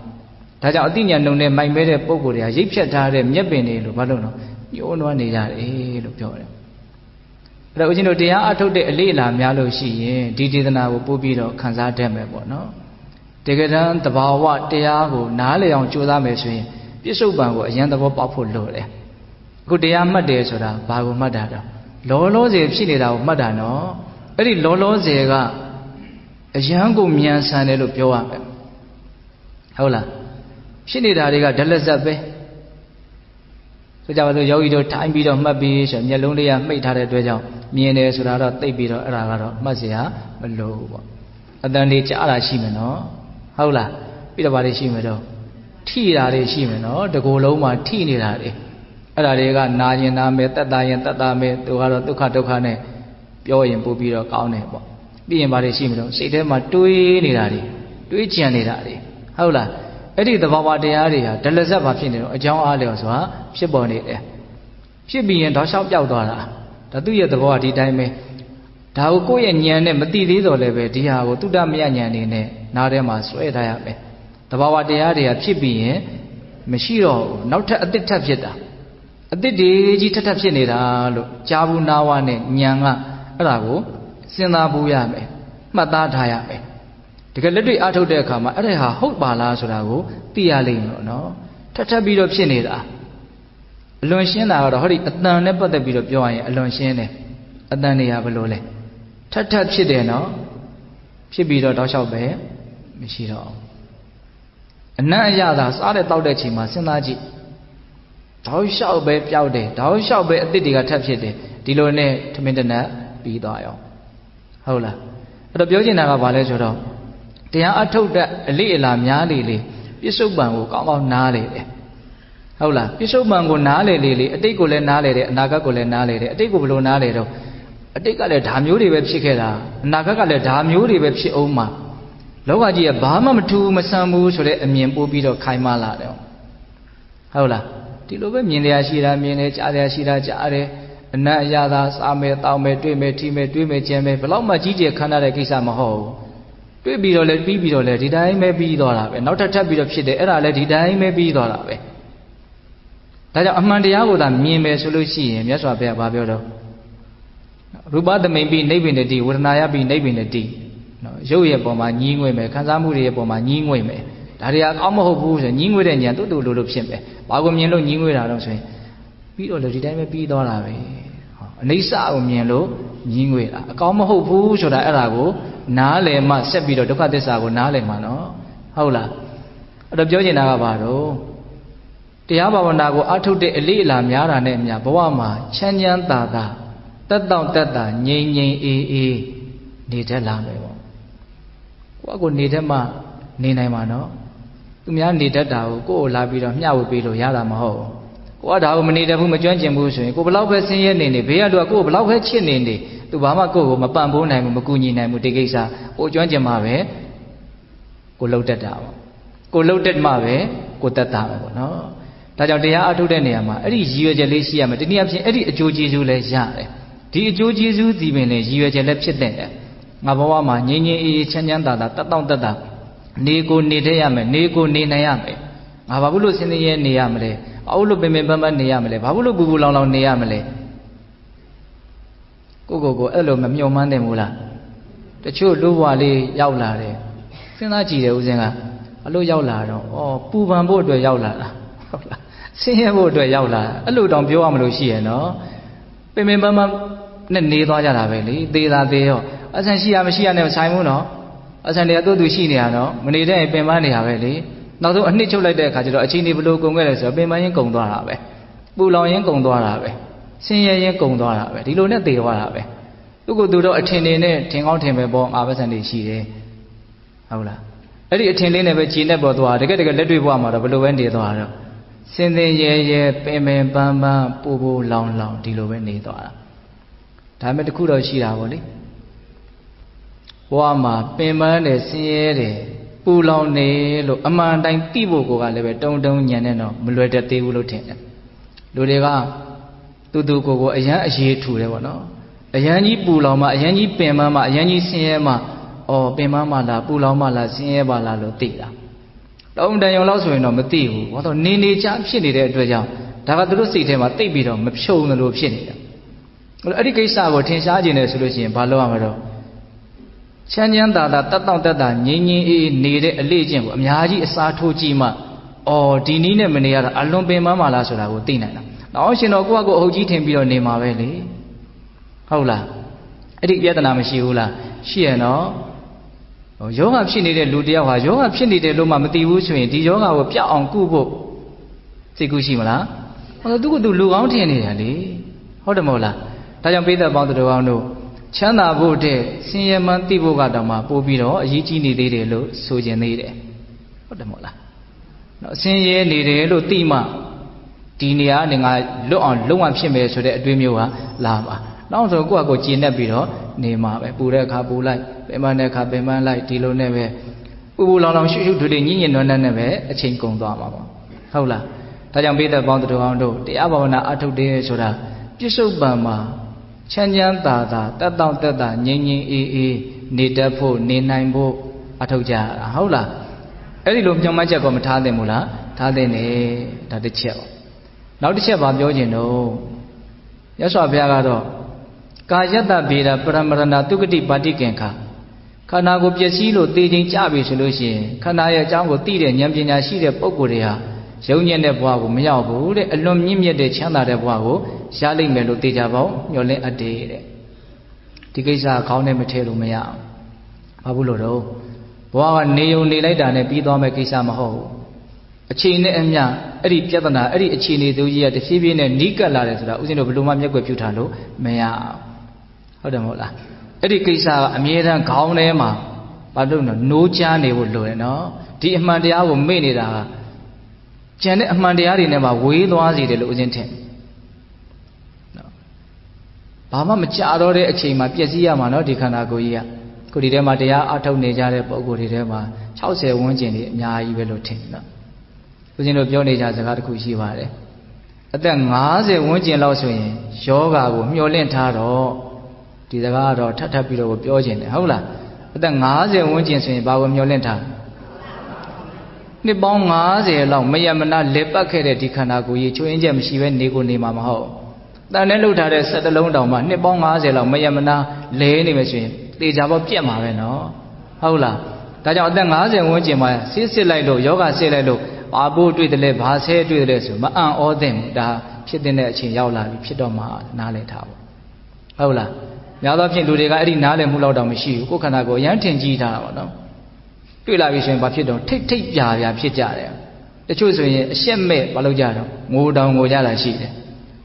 ့ဒါကြောင့်အတိညာနှုံနဲ့မိုက်မဲတဲ့ပုံကိုယ်တွေကရိပ်ဖြတ်ထားတဲ့မျက်ပင်တွေလို့ဘာလို့နော်ညှိုးနွမ်းနေကြတယ်လို့ပြောတယ်အဲ့တော့ဦးဇင်းတို့တရားအထုတ်တဲ့အလေးအလာများလို့ရှိရင်ဒီဒေသနာကိုပို့ပြီးတော့ခန်းစားတတ်မယ်ပေါ့နော်တကယ်တမ်းတဘာဝတရားကိုနားလည်အောင်ကြိုးစားမယ်ဆိုရင်ပြစ္ဆုတ်ပံကိုအရင်သဘောပေါက်ဖို့လိုတယ်အခုတရားမှတ်တယ်ဆိုတာဘာကိုမှတ်တာတော့လောလောဆယ်ဖြစ်နေတာကိုမှတ်တာနော်အဲ့ဒီလောလောဆယ်ကအရန်ကိုမြန်ဆန်တယ်လို့ပြောရမယ်ဟုတ်လားဖြစ်နေတာတွေကဒလဇတ်ပဲဆိုကြပါစို့ယောဂီတို့ထိုင်ပြီးတော့မှတ်ပြီးဆိုမျက်လုံးလေးကမှိတ်ထားတဲ့အတွက်ကြောင့်မြင်တယ်ဆိုတာတော့သိပြီးတော့အဲ့ဒါကတော့မှတ်เสียမလို့ဘူးပေါ့အတန်လေးကြားတာရှိမယ်နော်ဟုတ်လားပြီးတော့ဗါတွေရှိမယ်တော့ထိတာတွေရှိမယ်နော်တကူလုံးမှာထိနေတာတွေအဲ့ဒါတွေကနာရင်နာမယ်တက်တာရင်တက်တာမယ်သူကတော့ဒုက္ခဒုက္ခနဲ့ပြောရင်ပို့ပြီးတော့ကောင်းတယ်ပေါ့ပြီးရင်ဗါတွေရှိမယ်တော့စိတ်ထဲမှာတွေးနေတာတွေတွေးကြံနေတာတွေဟုတ်လားအဲ့ဒီသဘာဝတရားတွေဟာဒလဇတ်ဘာဖြစ်နေတော့အကြောင်းအားလျော်ဆိုတာဖြစ်ပေါ်နေတယ်ဖြစ်ပြီးရင်တော့ရှောက်ပြောက်သွားတာဒါသူ့ရဲ့သဘောကဒီတိုင်းပဲဒါကိုကိုယ့်ရဲ့ဉာဏ်နဲ့မသိသေးတော့လည်းပဲဒီဟာကိုတုဒ္ဓမယဉာဏ်နေနဲ့နားထဲမှာဆွဲထားရမယ်သဘာဝတရားတွေကဖြစ်ပြီးရင်မရှိတော့ဘူးနောက်ထပ်အသစ်ထပ်ဖြစ်တာအသစ်တွေကြီးထပ်ထပ်ဖြစ်နေတာလို့ကြားဘူးနာဝနဲ့ဉာဏ်ကအဲ့ဒါကိုစဉ်းစားဖို့ရမယ်မှတ်သားထားရမယ်တကယ်လက်တွေ့အားထုတ်တဲ့အခါမှာအဲ့ဒါဟာဟုတ်ပါလားဆိုတာကိုသိရလိမ့်မယ်နော်ထပ်ထပ်ပြီးတော့ဖြစ်နေတာအလွန်ရှင်းတာကတော့ဟောဒီအတန်နဲ့ပတ်သက်ပြီးတော့ပြောရရင်အလွန်ရှင်းတယ်အတန်တွေကဘယ်လိုလဲထပ်ထပ်ဖြစ်တယ်နော်ဖြစ်ပြီးတော့တောက်လျှောက်ပဲမရှိတော့အနံ့အရသာစားတဲ့တောက်တဲ့ချိန်မှာစဉ်းစားကြည့်တောက်လျှောက်ပဲပျောက်တယ်တောက်လျှောက်ပဲအသစ်တွေကထပ်ဖြစ်တယ်ဒီလိုနဲ့ထမင်းတနတ်ပြီးသွားရောဟုတ်လားအဲ့တော့ပြောချင်တာကဘာလဲဆိုတော့တရားအထုတ်တဲ့အလေးအလာများလေလေပြစ္ဆုတ်ပံကိုကောင်းကောင်းနားလေတယ်ဟုတ်လားပြစ္ဆုတ်ပံကိုနားလေလေလေအတိတ်ကိုလည်းနားလေတယ်အနာဂတ်ကိုလည်းနားလေတယ်အတိတ်ကိုဘယ်လိုနားလေတော့အတိတ်ကလည်းဓာမျိုးတွေပဲဖြစ်ခဲ့တာအနာဂတ်ကလည်းဓာမျိုးတွေပဲဖြစ်အောင်မှာလောကကြီးကဘာမှမထူးမဆန်းဘူးဆိုတဲ့အမြင်ပို့ပြီးတော့ခိုင်မာလာတယ်ဟုတ်လားဒီလိုပဲမြင်တရားရှိတာမြင်တယ်ကြားတရားရှိတာကြားတယ်အနတ်အရသာစားမယ်တောင်းမယ်တွေ့မယ်ထိမယ်တွေးမယ်ကျင်မယ်ဘလောက်မှကြီးကျယ်ခမ်းနားတဲ့ကိစ္စမဟုတ်ဘူးတွေ့ပြီးတော့လဲပြီးပြီးတော့လဲဒီတိုင်းပဲပြီးသွားတာပဲနောက်ထပ်ထပ်ပြီးတော့ဖြစ်တယ်အဲ့ဒါလဲဒီတိုင်းပဲပြီးသွားတာပဲဒါကြောင့်အမှန်တရားကိုသာမြင်မယ်ဆိုလို့ရှိရင်မြတ်စွာဘုရားပြောတော့ရူပသမိန်ပြီးနိဗ္ဗာန်တတိဝေဒနာယပြီးနိဗ္ဗာန်တတိနော်ရုပ်ရဲ့ပုံမှာညှီးငွေ့မယ်ခံစားမှုတွေရဲ့ပုံမှာညှီးငွေ့မယ်ဒါတွေကအောက်မဟုတ်ဘူးဆိုညှီးငွေ့တဲ့ဉာဏ်တူတူလိုလိုဖြစ်မယ်ဘာကိုမြင်လို့ညှီးငွေ့တာတော့ဆိုရင်ပြီးတော့လေဒီတိုင်းပဲပြီးသွားတာပဲအနိစ္စကိုမြင်လို့ညှီးငွေ့တာအကောင်းမဟုတ်ဘူးဆိုတာအဲ့ဒါကိုနားလည်မှဆက်ပြီးတော့ဒုက္ခသစ္စာကိုနားလည်မှနော်ဟုတ်လားအဲ့တော့ပြောချင်တာကဘာတော့တရားဘာဝနာကိုအထုတ်တဲ့အလေးအလာများတာနဲ့အမျှဘဝမှာချမ်းချမ်းသာသာတက်တောင့်တက်တာငြိမ်ငြိမ်အေးအေးနေတတ်လာမယ်ပေါ့ကိုယ့်ကိုနေတတ်မှနေနိုင်မှာနော်သူများနေတတ်တာကိုကိုယ့်ကိုလာပြီးတော့မျှဝေပေးလို့ရတာမဟုတ်ဘူးကိုကဒါကိုမနေတတ်ဘူးမကျွမ်းကျင်ဘူးဆိုရင်ကိုဘလောက်ပဲဆင်းရဲနေနေဘေးကလူကကိုဘလောက်ပဲချစ်နေနေသူဘာမှကိုမပံ့ပိုးနိုင်ဘူးမကူညီနိုင်ဘူးဒီကိစ္စကိုကျွမ်းကျင်မှပဲကိုလှုပ်တတ်တာပေါ့ကိုလှုပ်တတ်မှပဲကိုတတ်တာပဲပေါ့နော်ဒါကြောင့်တရားအထုတ်တဲ့နေရာမှာအဲ့ဒီရည်ရွယ်ချက်လေးရှိရမယ်တနည်းအားဖြင့်အဲ့ဒီအကျိုးကျေးဇူးလည်းရတယ်ဒီအကျိုးကျေးဇူးဒီပင်လည်းရည်ရွယ်ချက်လည်းဖြစ်တဲ့ငါဘဝမှာငြိမ်းငြိမ်းအေးအေးချမ်းချမ်းသာသာတတ်တောင့်တတ်တာနေကိုနေတတ်ရမယ်နေကိုနေနိုင်ရမယ်ငါဘာလို့ဆင်းရဲနေရမလဲဘာလို့ပင်ပင်ပန်းပန်းနေရမလဲဘာလို့ပူပူလောင်လောင်နေရမလဲကိုအဲ့လိုမမျှော်မှန်းတယ်မို့လားတချို့လူဘဝလေးရောက်လာတယ်စဉ်းစားကြည့်တယ်ဦးဇင်းကအလို့ရောက်လာတော့ပူပန်ဖို့အတွက်ရောက်လာတာဟုတ်လားဆင်းရဲဖို့အတွက်ရောက်လာအဲ့လိုတောင်ပြောရမလို့ရှိရဲ့နော်ပင်ပင်ပန်းပန်းနဲ့နေသွားကြတာပဲလေသေးတာသေးရောအဆန်ရှိရမရှိရနဲ့ဆိုင်ဘူးနော်အဆန်တွေကသူ့ရှိနေရနော်မနေတဲ့ပင်ပန်းနေရပဲလေနောက်ဆုံးအနှစ်ချုပ်လိုက်တဲ့အခါကျတော့အချိန်ဒီဘလို့ကုန်ခဲ့လဲဆိုတော့ပင်ပန်းရင်းကုန်သွားတာပဲ ပူလောင်ရင်ကုန်သွားတာပဲဆင်းရဲရင်ကုန်သွားတာပဲဒီလိုနဲ့သေသွားတာပဲသူကသူတော့အထင်နေနဲ့ထင်ကောင်းထင်ပဲပေါ့ငါပဲဆန်နေရှိတယ်ဟုတ်လားအဲ့ဒီအထင်လေးနဲ့ပဲခြေနဲ့ပေါ်သွားတကယ်လက်တွေ့ဘဝမှာတော့ဘယ်လိုပဲနေသွားတော့စင်စင်ရဲရဲပင်ပင်ပန်းပန်းပူပူလောင်လောင်ဒီလိုပဲနေသွားတာဒါပေမဲ့တခုတော့ရှိတာပေါ့လေဘဝမှာပင်ပန်းတယ်ဆင်းရဲတယ်ပူလောင်နေလို့အမှန်တိုင်းသိဖို့ကိုကလည်းပဲတုံညံနဲ့တော့မလွယ်တတ်သေးဘူးလို့ထင်တယ်လူတွေကတူကိုအရန်အရေးထူတယ်ပေါ့နော်အရန်ကြီးပူလောင်မှအရန်ကြီးပင်ပန်းမှအရန်ကြီးဆင်းရဲမှအော်ပင်ပန်းမှလားပူလောင်မှလားဆင်းရဲပါလားလို့သိတာတုံတန်ရုံလောက်ဆိုရင်တော့မသိဘူးဘာလို့နေချဖြစ်နေတဲ့အတွက်ကြောင့်ဒါကသူတို့စိတ်ထဲမှာတိတ်ပြီးတော့မဖြုံလို့ဖြစ်နေတာအဲ့ဒီကိစ္စကိုထင်ရှားခြင်းနဲ့ဆိုလို့ရှိရင်ဘာလုပ်ရမှာတော့ချမ်းသာတတ်တာငြိမ်းအေးနေတဲ့အလေးကျင့်ကိုအများကြီးအစားထိုးကြည့်မှအော်ဒီနည်းနဲ့မနေရတာအလွန်ပင်ပန်းမှလားဆိုတာကိုသိနိုင်တာနောက်ရှင်တော့ကိုယ့်အဟုတ်ကြီးထင်ပြီးတော့နေမှာပဲလေဟုတ်လားအဲ့ဒီပြဿနာမရှိဘူးလားရှိရနော်ယောဂဖြစ်နေတဲ့လူတယောက်ဟာယောဂဖြစ်နေတယ်လို့မှမသိဘူးဆိုရင်ဒီယောဂကိုပြအောင်ကုဖို့စိတ်ကူးရှိမလားဟောသူကသူလူကောင်းထင်နေတာလေဟုတ်တယ်မဟုတ်လားဒါကြောင့်ပိဿပေါင်းသူတော်ကောင်းတို့ချမ်းသာဖို့တဲ့ဆင်းရဲမှန်းသိဖို့ကတောင်မှပို့ပြီးတော့အရေးကြီးနေသေးတယ်လို့ဆိုခြင်းသေးတယ်ဟုတ်တယ်မဟုတ်လားနော်ဆင်းရဲနေတယ်လို့သိမှဒီနေရာနဲ့ငါလွတ်အောင်လုံးဝဖြစ်မယ်ဆိုတဲ့အတွေးမျိုးကလာပါနောက်ဆိုကိုယ့်အကိုကျေနပ်ပြီးတော့နေမှာပဲပူတဲ့အခါပူလိုက်ပင်ပန်းတဲ့အခါပင်ပန်းလိုက်ဒီလိုနဲ့ပဲပူလောင်ရှုထွေးညင်နွမ်းနဲ့ပဲအချိန်ကုန်သွားမှာပေါ့ဟုတ်လားဒါကြောင့်ပိဿပေါင်းသူတော်ကောင်းတို့တရားဘာဝနာအထုတ်တယ်ဆိုတာပြစ္ဆုတ်ပံမှာချမ်းသာတတ်တာငြိမ်းအေးနေတတ်ဖို့နေနိုင်ဖို့အထုတ်ကြတာဟုတ်လားအဲ့ဒီလိုညှော်မှတ်ချက်ကောမထားသင့်ဘူးလားထားသင့်တယ်ဒါတစ်ချက်ပေါ့နောက်တစ်ချက်ပါပြောခြင်းတော့ရသော်ဘုရားကတော့ကာယတ္တဗေဒပရမရဏသုကတိပါတိကင်္ခခန္ဓာကိုပျက်စီးလို့သေခြင်းကြပြီဆိုလို့ရှိရင်ခန္ဓာရဲ့အကြောင်းကိုသိတဲ့ဉာဏ်ပညာရှိတဲ့ပုဂ္ဂိုလ်တွေဟာယုံညံ့တဲ့ဘဝကိုမရောက်ဘူးတဲ့အလွန်မြင့်မြတ်တဲ့ချမ်းသာတဲ့ဘဝကိုရလိမ့်မယ်လို့သိကြပါဦးမျှော်လင့်အပ်တယ်တဲ့ဒီကိစ္စခေါင်းနဲ့မထည့်လို့မရအောင်ဘာဘူးလို့တော့ဘဝကနေုံနေလိုက်တာနဲ့ပြီးသွားမယ့်ကိစ္စမဟုတ်ဘူးအချိန်နဲ့အမျှအဲ့ဒီပြဿနာအဲ့ဒီအခြေအနေသူကြီးကတဖြည်းဖြည်းနဲ့နီးကပ်လာတယ်ဆိုတာဦးဇင်းတို့ဘယ်လိုမှမျက်ကွယ်ပြုထားလို့မရအောင်ဟုတ်တယ်မဟုတ်လားအဲ့ဒီကိစ္စကအမြဲတမ်းခေါင်းထဲမှာဘာလို့လဲနိုးချနေဖို့လိုတယ်နော်ဒီအမှန်တရားကိုမေ့နေတာကကျန်တဲ့အမှန်တရားတွေနဲ့မှဝေးသွားစေတယ်လို့ဦးဇင်းထင်နော်ဘာမှမကြတော့တဲ့အချိန်မှာပျက်စီးရမှာနော်ဒီခန္ဓာကိုယ်ကြီးကခုဒီထဲမှာတရားအထုတ်နေကြတဲ့ပုံကိုယ်တွေထဲမှာ60ဝန်းကျင်တွေအများကြီးပဲလို့ထင်နော်ဦးဇင်းတို့ပြောနေကြစကားတစ်ခုရှိပါတယ်အသက်50ဝန်းကျင်လောက်ဆိုရင်ယောဂါကိုမျှော်လင့်ထားတော့ဒီစကားကတော့ထပ်ပြီးတော့ပြောခြင်းတယ်ဟုတ်လားအသက်50ဝန်းကျင်ဆိုရင်ဘာကိုမျှော်လင့်ထားနှစ်ပေါင်း50လောက်မယမနာလက်ပတ်ခဲ့တဲ့ဒီခန္ဓာကိုယ်ကြီးချွေးရင်းချက်မရှိဘဲနေကိုနေမှာမဟုတ်တန်နဲ့လှုပ်ထားတဲ့7လုံးတောင်မှနှစ်ပေါင်း50လောက်မယမနာလဲနေမယ်ဆိုရင်သေချာပေါ့ပြက်မှာပဲနော်ဟုတ်လားဒါကြောင့်အသက်50ဝန်းကျင်မှာစစ်လိုက်လို့ယောဂစစ်လိုက်လို့ဘာဖို့တွေ့တယ်လဲဘာဆဲတွေ့တယ်လဲဆိုမအံ့ဩသင့်ဘူးဒါဖြစ်တဲ့အချိန်ရောက်လာပြီဖြစ်တော့မှနားလည်ထားပေါ့ဟုတ်လားများသောဖြင့်လူတွေကအဲ့ဒီနားလည်မှုလောက်တောင်မရှိဘူးကိုယ်ခန္ဓာကိုယ်အရန်ထင်ကြီးထားတာပေါ့နော်တွေ့လာပြီဆိုရင်ဘာဖြစ်တော့ထိတ်ပြာဖြစ်ကြတယ်တချို့ဆိုရင်အရှက်မဲ့မလုပ်ကြတော့ငိုတောင်ငိုကြတာရှိတယ်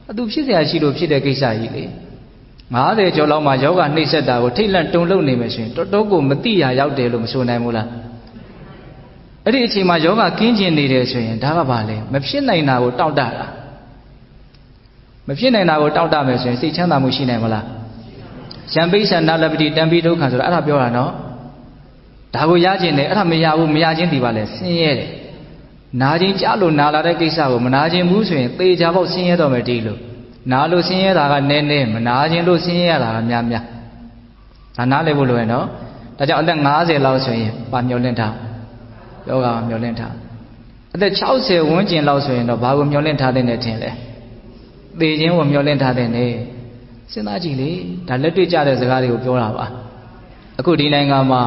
အတူဖြစ်เสียရှိလို့ဖြစ်တဲ့ကိစ္စကြီးလေ50ကျော်လောက်မှယောဂနှိမ့်ဆက်တာကိုထိတ်လန့်တုန်လှုပ်နေမယ်ဆိုရင်တော်တော်ကိုမတိရရောက်တယ်လို့မဆိုနိုင်ဘူးလားအဲ့ဒီအချိန်မှာယောဂကင်းကျင်နေတယ်ဆိုရင်ဒါကဘာလဲမဖြစ်နိုင်တာကိုတောင့်တတာမဖြစ်နိုင်တာကိုတောင့်တမယ်ဆိုရင်စိတ်ချမ်းသာမှုရှိနိုင်မလားယံပိဿနာလပတိတံပိဒုက္ခဆိုတာအဲ့ဒါပြောတာနော်ဒါကိုရခြင်းနဲ့အဲ့ဒါမရဘူးမရခြင်းဒီပါလဲဆင်းရဲတယ်နာခြင်းကြလို့နာလာတဲ့ကိစ္စကိုမနာခြင်းဘူးဆိုရင်သေချာပေါက်ဆင်းရဲတော့မယ်ဒီလိုနာလို့ဆင်းရဲတာကနည်းနည်းမနာခြင်းလို့ဆင်းရဲရတာကများဒါနားလည်ဖို့လိုရင်နော်ဒါကြောင့်အသက်50လောက်ဆိုရင်ပါမျောလင့်ထားယောဂမျောလင့်ထားအသက်60ဝန်းကျင်လောက်ဆိုရင်တော့ဘာကိုမျောလင့်ထားတဲ့နဲ့ထင်လဲသေခြင်းကိုမျောလင့်ထားတဲ့နဲ့စဉ်းစားကြည့်လေဒါလက်တွေ့ကြတဲ့စကားတွေကိုပြောတာပါအခုဒီနိုင်ငံမှာ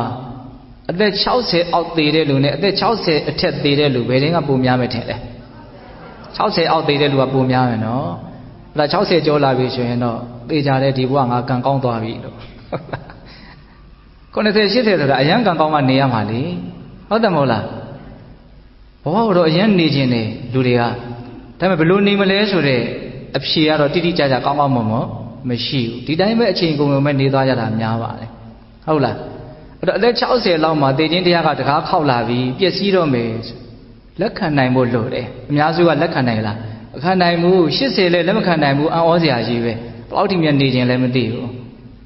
အသက်60အောက်သေးတဲ့လူနဲ့အသက်60အထက်သေးတဲ့လူဘယ်တင်းကပိုများမယ်ထင်လဲ60အောက်သေးတဲ့လူကပိုများမယ်နော်အဲ့ဒါ60ကျော်လာပြီဆိုရင်တော့သေကြတဲ့ဒီဘဝငါကံကောင်းသွားပြီလို့90 80ဆိုတာအရန်ကံကောင်းမှနေရမှာလေဟုတ်တယ်မဟုတ်လားဘဝတော့အရန်နေခြင်းနေလူတွေက ဒါပေမဲ့ဘလို့နေမလဲဆိုတဲ့အဖြေကတော့တိတိကျကျကောင်းကောင်းမွန်မွန်မရှိဘူးဒီတိုင်းပဲအချိန်ကုန်လုံးပဲနေသွားကြတာများပါတယ်ဟုတ်လားအဲ့တော့အသက်60လောက်မှာတေခြင်းတရားကတကားခောက်လာပြီးပျက်စီးတော့မယ်လက်ခံနိုင်ဖို့လိုတယ်အများစုကလက်ခံနိုင်လားမခံနိုင်ဘူး80လည်းလက်မခံနိုင်ဘူးအံ့ဩစရာကြီးပဲဘယ်လောက်ထိမြတ်နေခြင်းလည်းမသိဘူး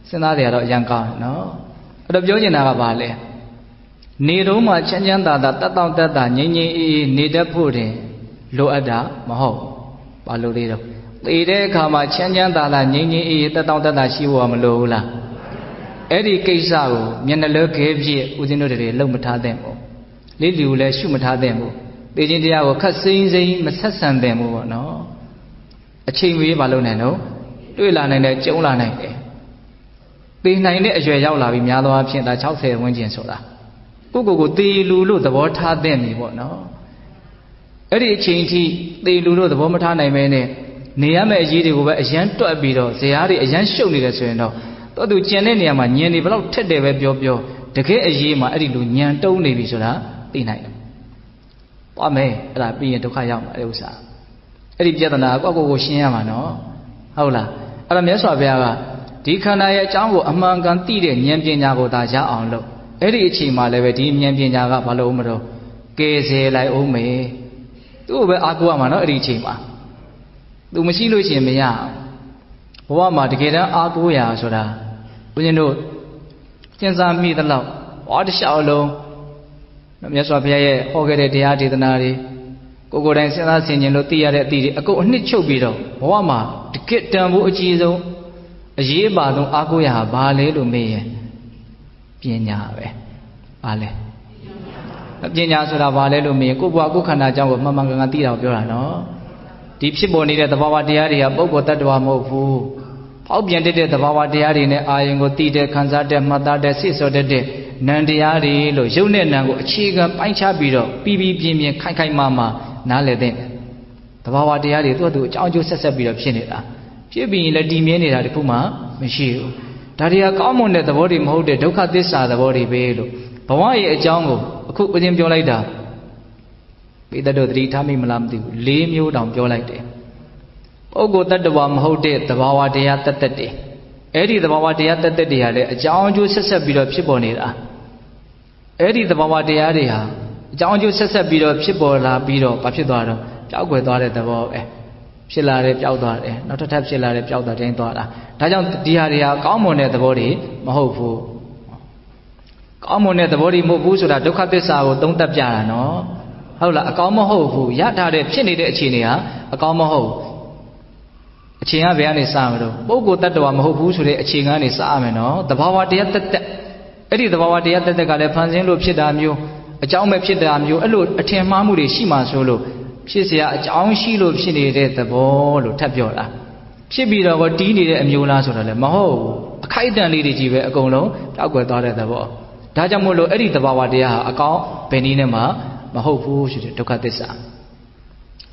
စဉ်းစားကြရတော့အရင်ကောင်းနော်အဲ့တော့ပြောချင်တာကဘာလဲနေတော့မှချမ်းချမ်းသာသာတတ်တောင့်တတ်တာငြိမ်ငြိမ်အေးအေးနေတတ်ဖို့တင်လိုအပ်တာမဟုတ်ဘာလို့လဲတော့သေတဲ့အခါမှာချမ်းချမ်းသာသာငြိမ်ငြိမ်အေးအေးတတ်တောင့်တတ်တာရှိဖို့မလိုဘူးလားအဲ့ဒီကိစ္စကိုမျက်နှာလွဲခဲဖြစ်ဦးဇင်းတို့တွေလုံမထားတဲ့ဘူးလေးလူလည်းရှုမထားတဲ့ဘူးသေခြင်းတရားကိုခက်စိမ့်စိမ့်မဆက်ဆံတဲ့ဘူးပေါ့နော်အချိန်ကြီးဘာလို့နိုင်တော့တွေ့လာနိုင်တယ်ကြုံလာနိုင်တယ်သေနိုင်တဲ့အရွယ်ရောက်လာပြီများသောအားဖြင့်ဒါ60ဝန်းကျင်ဆိုတာကိုသေလူလို့သဘောထားတဲ့ပြီပေါ့နော်အဲ့ဒီအချိန်ထိသေလူလို့သဘောမထားနိုင်မဲနဲ့နေရမယ့်အရေးတွေကိုပဲအရန်တွက်ပြီးတော့ဇရာတွေအရန်ရှုပ်နေတယ်ဆိုရင်တော့တော်သူကျန်တဲ့နေရာမှာညံနေဘလောက်ထက်တယ်ပဲပြောတကယ်အရေးမှာအဲ့ဒီလူညံတုံးနေပြီဆိုတာသိနိုင်တယ်။သွားမယ်အဲ့ဒါပြီးရင်ဒုက္ခရောက်မှာအဲ့ဥစ္စာအဲ့ဒီပြဿနာကိုရှင်းရမှာနော်ဟုတ်လားအဲ့ဒါမြတ်စွာဘုရားကဒီခန္ဓာရဲ့အကြောင်းကိုအမှန်ကန်သိတဲ့ဉာဏ်ပညာကိုသာရအောင်လို့အဲ့ဒီအချိန်မှာလည်းပဲဒီဉာဏ်ပညာကဘာလို့မလို့ကယ်ဆယ်လိုက်အောင်မယ်သူ့ကိုပဲအားကိုးရမှာနော်အဲ့ဒီအချိန်မှာသူမရှိလို့ရှိရင်မရဘဝမှာတကယ်တမ်းအားကိုးရဆိုတာဘုရင်တို့စဉ်းစားမိသလောက်ဘာတစ်လျှောက်လုံးမြတ်စွာဘုရားရဲ့ဟောခဲ့တဲ့တရားဒေသနာတွေကိုယ်တိုင်စဉ်းစားဆင်ခြင်လို့သိရတဲ့အသည့်တွေအကုန်အနှစ်ချုပ်ပြီးတော့ဘဝမှာတကယ်တန်ဖို့အကြီးဆုံးအရေးပါဆုံးအားကိုးရဟာဘာလဲလို့မေးရင်ပညာပဲဘာလဲပညာဆိုတာဘာလဲလို့မေးရင်ကိုယ့်ဘဝကိုယ်ခန္ဓာအကြောင်းကိုမှန်မှန်ကန်ကန်သိတာကိုပြောတာနော်ဒီဖြစ်ပေါ်နေတဲ့သဘာဝတရားတွေကပုဂ္ဂိုလ်တ attva မဟုတ်ဘူးဖောက်ပြန်တဲ့သဘာဝတရားတွေနဲ့အာယုံကိုသိတဲ့ခံစားတဲ့မှတ်သားတဲ့စိတ်ဆော်တဲ့နံတရားတွေလို့ရုပ်နဲ့နံကိုအခြေခံပိုင်းခြားပြီးတော့ပြီးပြင်းခိုင်ခိုင်မာမာနားလည်တဲ့သဘာဝတရားတွေသူ့အကြောင်းအကျိုးဆက်ဆက်ပြီးတော့ဖြစ်နေတာဖြစ်ပြီးရင်လည်းတည်မြဲနေတာတခုမှမရှိဘူးဒါတွေကကောင်းမွန်တဲ့သဘောတွေမဟုတ်တဲ့ဒုက္ခသစ္စာသဘောတွေပဲလို့ဘဝရဲ့အကြောင်းကိုအခုဦးဇင်းပြောလိုက်တာပိဿတို့သတိထားမိမလားမသိဘူး၄မျိုးတောင်ပြောလိုက်တယ်ပုဂ္ဂိုလ်တ attva မဟုတ်တဲ့သဘာဝတရားတသက်တွေအဲ့ဒီသဘာဝတရားတသက်တွေဟာလည်းအကြောင်းအကျိုးဆက်ဆက်ပြီးတော့ဖြစ်ပေါ်နေတာအဲ့ဒီသဘာဝတရားတွေဟာအကြောင်းအကျိုးဆက်ဆက်ပြီးတော့ဖြစ်ပေါ်လာပြီးတော့ဘာဖြစ်သွားတော့ပျောက်ကွယ်သွားတဲ့သဘောပဲဖြစ်လာတယ်ပျောက်သွားတယ်နောက်ထပ်ဖြစ်လာတယ်ပျောက်သွားတိုင်းသွားတာဒါကြောင့်ဒီဟာတွေဟာကောင်းမွန်တဲ့သဘောတွေမဟုတ်ဘူးကောင်းမွန်တဲ့သဘောတွေမဟုတ်ဘူးဆိုတာဒုက္ခသစ္စာကိုသုံးသပ်ပြတာနော်ဟုတ်လားအကောင်းမဟုတ်ဘူးရထားတဲ့ဖြစ်နေတဲ့အခြေအနေဟာအကောင်းမဟုတ်အချိန်ကဘယ်ကနေစမှာတော့ပုဂ္ဂိုလ်တ attva မဟုတ်ဘူးဆိုတဲ့အချိန်ကနေစရမယ်နော်သဘာဝတရားတက်အဲ့ဒီသဘာဝတရားတက်ကလည်းဖန်ဆင်းလို့ဖြစ်တာမျိုးအကြောင်းပဲဖြစ်တာမျိုးအဲ့လိုအထင်မှားမှုတွေရှိမှဆိုလို့ဖြစ်เสียအကြောင်းရှိလို့ဖြစ်နေတဲ့သဘောလို့ထပ်ပြောတာဖြစ်ပြီးတော့တီးနေတဲ့အမျိုးလားဆိုတော့လည်းမဟုတ်ဘူးအခိုက်အတန့်လေးတွေကြီးပဲအကုန်လုံးပျောက်ကွယ်သွားတဲ့သဘောဒါကြောင့်မို့လို့အဲ့ဒီသဘာဝတရားဟာအကောင်းဘယ်နည်းနဲ့မှမဟုတ်ဘူးဆိုတဲ့ဒုက္ခသစ္စာ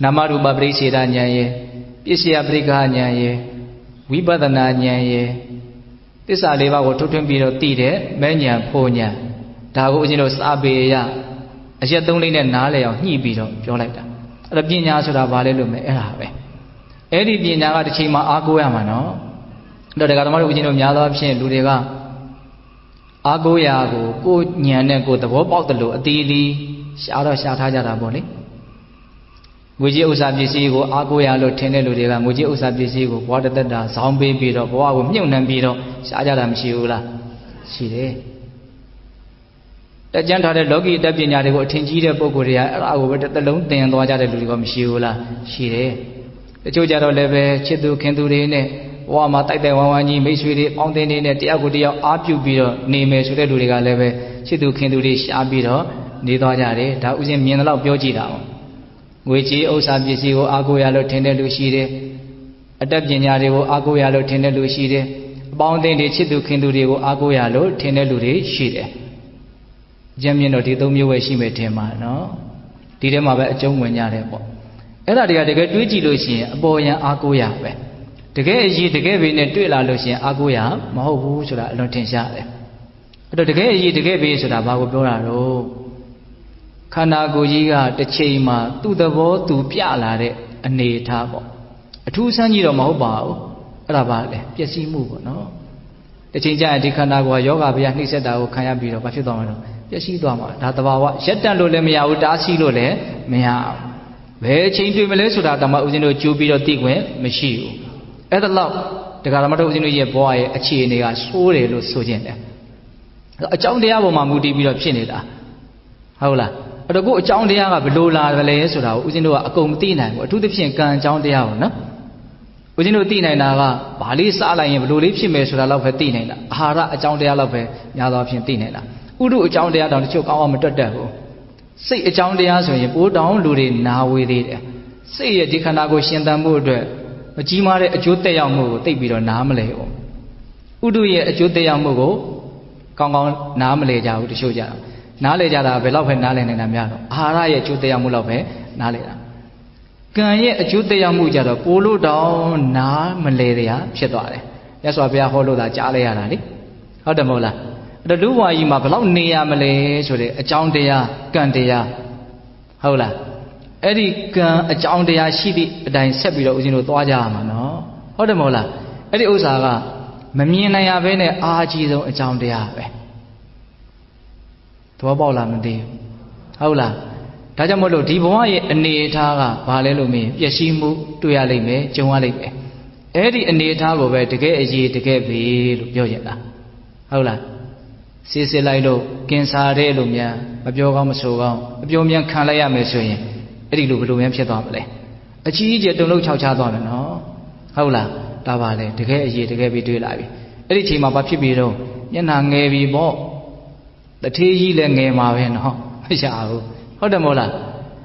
နာမရူပပရိစ္ဆေဒဉာဏ်ရဲ့ပစ္စယပရိက္ခဉာဏ်ရဲ့ဝိပဿနာဉာဏ်ရဲ့သစ္စာလေးပါးကိုထုတ်ထွင်းပြီးတော့သိတဲ့မဲ့ဉာဏ်ဖို့ဉာဏ်ဒါကိုဦးဇင်းတို့စာပေရအရက်သုံးလေးနဲ့နားလည်အောင်ညှိပြီးတော့ပြောလိုက်တာအဲ့တော့ပညာဆိုတာဘာလဲလို့မဲအဲ့ဒါပဲအဲ့ဒီပညာကတစ်ချိန်မှာအားကိုးရမှာနော်အဲ့တော့တရားဓမ္မတို့ဦးဇင်းတို့များသောအားဖြင့်လူတွေကအားကိုးရာကိုကိုယ်ဉာဏ်နဲ့ကိုယ်သဘောပေါက်တယ်လို့အသီးသီးရှားထားကြတာပေါ့လေငွေကြေးဥစ္စာပစ္စည်းကိုအားကိုးရလို့ထင်တဲ့လူတွေကငွေကြေးဥစ္စာပစ္စည်းကိုဘဝတသက်တာဇောင်းပေးပြီးတော့ဘဝကိုမြုပ်နှံပြီးတော့ရှားကြတာမရှိဘူးလားရှိတယ်တက်ကြမ်းထားတဲ့လောကီအတတ်ပညာတွေကိုအထင်ကြီးတဲ့ပုဂ္ဂိုလ်တွေကအဲ့ဒါကိုပဲတစ်လုံးသင်သွားကြတဲ့လူတွေကမရှိဘူးလားရှိတယ်တချို့ကြတော့လည်းပဲချစ်သူခင်သူတွေနဲ့ဘဝမှာတိုက်တိုက်ဝမ်းဝမ်းကြီးမိတ်ဆွေတွေပေါင်းသင်းတွေနဲ့တယောက်ကိုတယောက်အားပြုပြီးတော့နေမယ်ဆိုတဲ့လူတွေကလည်းပဲချစ်သူခင်သူတွေရှားပြီးတော့နေသွားကြတယ်ဒါဥစဉ်မြင်တဲ့လောက်ပြောကြည့်တာပေါ့ငွေကြေးဥစ္စာပစ္စည်းကိုအားကိုးရလို့ထင်တဲ့လူရှိတယ်အတတ်ပညာတွေကိုအားကိုးရလို့ထင်တဲ့လူရှိတယ်အပေါင်းအသင်းတွေချစ်သူခင်သူတွေကိုအားကိုးရလို့ထင်တဲ့လူတွေရှိတယ်ကျမ်းမြင်တော့ဒီသုံးမျိုးပဲရှိမယ်ထင်ပါနော်ဒီထဲမှာပဲအကျုံးဝင်ကြတယ်ပေါ့အဲ့ဒါတွေကတကယ်တွေးကြည့်လို့ရှိရင်အပေါ်ယံအားကိုးရပဲတကယ်အရေးတကယ်ပဲနဲ့တွေ့လာလို့ရှိရင်အားကိုးရမဟုတ်ဘူးဆိုတာအလွန်ထင်ရှားတယ်အဲ့တော့တကယ်အရေးတကယ်ပဲဆိုတာဘာကိုပြောတာတော့ခန္ဓာကိုယ်ကြီးကတစ်ချိန်မှာသူ့သဘောသူပြလာတဲ့ အနေထားပေါ့အထူးဆန်းကြီးတော့မဟုတ်ပါဘူးအဲ့ဒါပါလေပျက်စီးမှုပေါ့နော်တစ်ချိန်ကျရင်ဒီခန္ဓာကိုယ်ယောဂဗျာနှိမ့်ဆက်တာကိုခံရပြီးတော့ဘာဖြစ်သွားမှာလဲပျက်စီးသွားမှာဒါသဘာဝရက်တက်လို့လည်းမရဘူးတားဆီးလို့လည်းမရဘူးဘယ်ချိန်တွေ့မလဲဆိုတာတမဦးဇင်းတို့ကြိုးပြီးတော့သိခွင့်မရှိဘူးအဲ့ဒါတော့တရားဓမ္မတို့ဦးဇင်းတို့ရဲ့ဘဝရဲ့အခြေအနေကဆိုးတယ်လို့ဆိုခြင်းတယ်အကြောင်းတရားပေါ်မှာမူတည်ပြီးတော့ဖြစ်နေတာဟုတ်လားအဲ့တော့ကိုအကြောင်းတရားကဘယ်လိုလာကြလဲဆိုတာကိုဦးဇင်းတို့ကအကုန်မသိနိုင်ဘူးအထူးသဖြင့်ကံအကြောင်းတရားပေါ့နော်ဦးဇင်းတို့သိနိုင်တာကဘာလေးစားလိုက်ရင်ဘယ်လိုလေးဖြစ်မယ်ဆိုတာတော့ပဲသိနိုင်တာအာဟာရအကြောင်းတရားတော့ပဲများသောအားဖြင့်သိနိုင်တာဥဒုအကြောင်းတရားတောင်တချို့ကောင်းအောင်မတွက်တတ်ဘူးစိတ်အကြောင်းတရားဆိုရင်ပိုးတောင်လူတွေနာဝေသေးတယ်စိတ်ရဲ့ဒီခန္ဓာကိုရှင်သန်မှုအတွက်အကြီးမားတဲ့အကျိုးသက်ရောက်မှုကိုသိပြီးတော့နားမလဲဘူးဥဒုရဲ့အကျိုးသက်ရောက်မှုကိုကောင်းကောင်းနားမလဲကြဘူးတချို့ကြတော့နားလဲကြတာဘယ်တော့ပဲနားလဲနေတာများတော့အာဟာရရဲ့အကျိုးသက်ရောက်မှုလောက်ပဲနားလဲတာကံရဲ့အကျိုးသက်ရောက်မှုကြတော့ပိုလို့တောင်နားမလဲတရားဖြစ်သွားတယ်မြတ်စွာဘုရားဟောလို့သာကြားလဲရတာလေဟုတ်တယ်မဟုတ်လားအဲ့တော့လူဘဝကြီးမှာဘယ်လောက်နေရမလဲဆိုတဲ့အကြောင်းတရားကံတရားဟုတ်လားအဲ့ဒီကံအကြောင်းတရားရှိသည့်အတိုင်းဆက်ပြီးတော့ဦးဇင်းတို့သွားကြရမှာနော်ဟုတ်တယ်မဟုတ်လားအဲ့ဒီဥစ္စာကမမြင်နိုင်ရဘဲနဲ့အားကြီးဆုံးအကြောင်းတရားပဲသဘောပေါက်လားမသိဘူးဟုတ်လားဒါကြောင့်မို့လို့ဒီဘဝရဲ့အနေအထားကဘာလဲလို့မင်းပျက်စီးမှုတွေ့ရလိမ့်မယ်ကြုံရလိမ့်မယ်အဲ့ဒီအနေအထားကိုပဲတကယ်အရေးတကယ်ပဲလို့ပြောရင်လားဟုတ်လားစစ်စစ်လိုက်လို့ကင်ဆာတဲ့လို့များမပြောကောင်းမဆိုကောင်းအပြောမြန်ခံလိုက်ရမယ်ဆိုရင်အဲ့ဒီလိုဘယ်လိုများဖြစ်သွားမလဲအကြီးကြီးတုံလုံးခြောက်ချသွားမယ်နော်ဟုတ်လားဒါပါလေတကယ်အရေးတကယ်ပြီးတွေ့လာပြီအဲ့ဒီချိန်မှာဘာဖြစ်ပြီးတော့မျက်နှာငယ်ပြီပေါ့တထေးကြီးလည်းငယ်မှာပဲနော်မရဘူးဟုတ်တယ်မဟုတ်လာ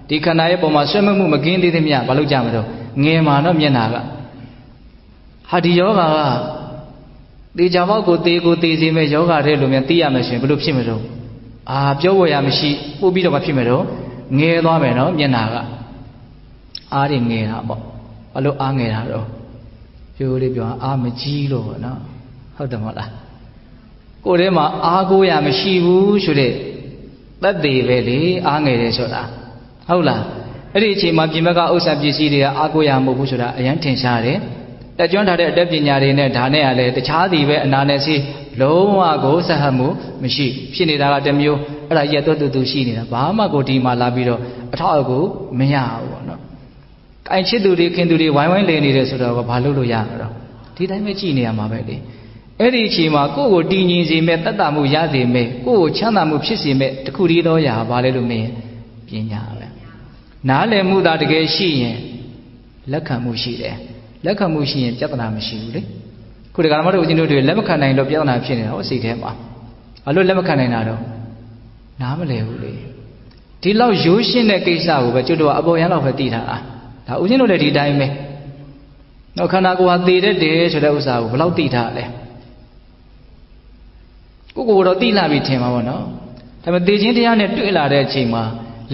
းဒီခန္ဓာရဲ့ပုံမှာဆွဲမမှုမကင်းသေးသမျှဘာလို့ကြမလို့ငယ်မှာတော့မျက်နှာကဟာဒီယောဂါကတေချာပေါက်ကိုတေးစေမဲ့ယောဂါတဲ့လို့များသိရမယ်ဆိုရင်ဘယ်လိုဖြစ်မလို့ပြောဝယ်ရမရှိပို့ပြီးတော့မဖြစ်မယ်တော့ငယ်သွားမယ်နော်မျက်နှာကအားတွေငယ်တာပေါ့ဘာလို့အားငယ်တာတော့ပြောလေးပြောအားမကြီးလို့ပေါ့နော်ဟုတ်တယ်မဟုတ်လားကိုယ်ထဲမှာအားကိုးရမရှိဘူးဆိုတဲ့သက်သေးပဲလေအားငယ်တယ်ဆိုတာဟုတ်လားအဲ့ဒီအချိန်မှာပြင်ဘက်ကဥစ္စာပစ္စည်းတွေကအားကိုးရမဟုတ်ဘူးဆိုတာအရင်ထင်ရှားတယ်တက်ကျွမ်းထားတဲ့အတတ်ပညာတွေနဲ့ဒါနဲ့ကလည်းတခြားသည်ပဲအနာနဲ့စီလုံးဝကိုဆက်ဟပ်မှုမရှိဖြစ်နေတာကတစ်မျိုးအဲ့ဒါရက်သွက်တူရှိနေတာဘာမှကိုဒီမှာလာပြီးတော့အထောက်အကူမရဘူးပေါ့နော်။အိုင်ချစ်သူတွေခင်သူတွေဝိုင်းဝိုင်းလည်နေတယ်ဆိုတော့ဘာလုပ်လို့ရမှာတော့ဒီတိုင်းပဲကြည်နေရမှာပဲလေအဲ့ဒီအချိန်မှာကိုယ့်ကိုတည်ငြိမ်စေမဲ့တတ်တာမှုရစေမဲ့ကိုယ့်ကိုချမ်းသာမှုဖြစ်စေမဲ့တခုတည်းသောຢာဘာလဲလို့မင်းပညာပဲနားလည်မှုသာတကယ်ရှိရင်လက်ခံမှုရှိတယ်လက်ခံမှုရှိရင်ပြဿနာမရှိဘူးလေခုဒီကရမတို့ဦးဇင်းတို့တွေလက်မခံနိုင်လို့ပြဿနာဖြစ်နေတာဟောစိတ်ထဲမှာဘာလို့လက်မခံနိုင်တာတော့နားမလည်ဘူးလေဒီလောက်ရိုးရှင်းတဲ့ကိစ္စကိုပဲကျွတ်တော့အပေါ်ရန်လောက်ပဲသိထားတာဒါဦးဇင်းတို့လည်းဒီတိုင်းပဲတော့ခန္ဓာကိုယ်ဟာသေတတ်တယ်ဆိုတဲ့ဥစ္စာကိုဘယ်လောက်သိထားလဲကိုယ်တော့သိလာပြီထင်မှာပေါ့နော်ဒါပေမဲ့သေခြင်းတရားနဲ့တွေ့လာတဲ့အချိန်မှာ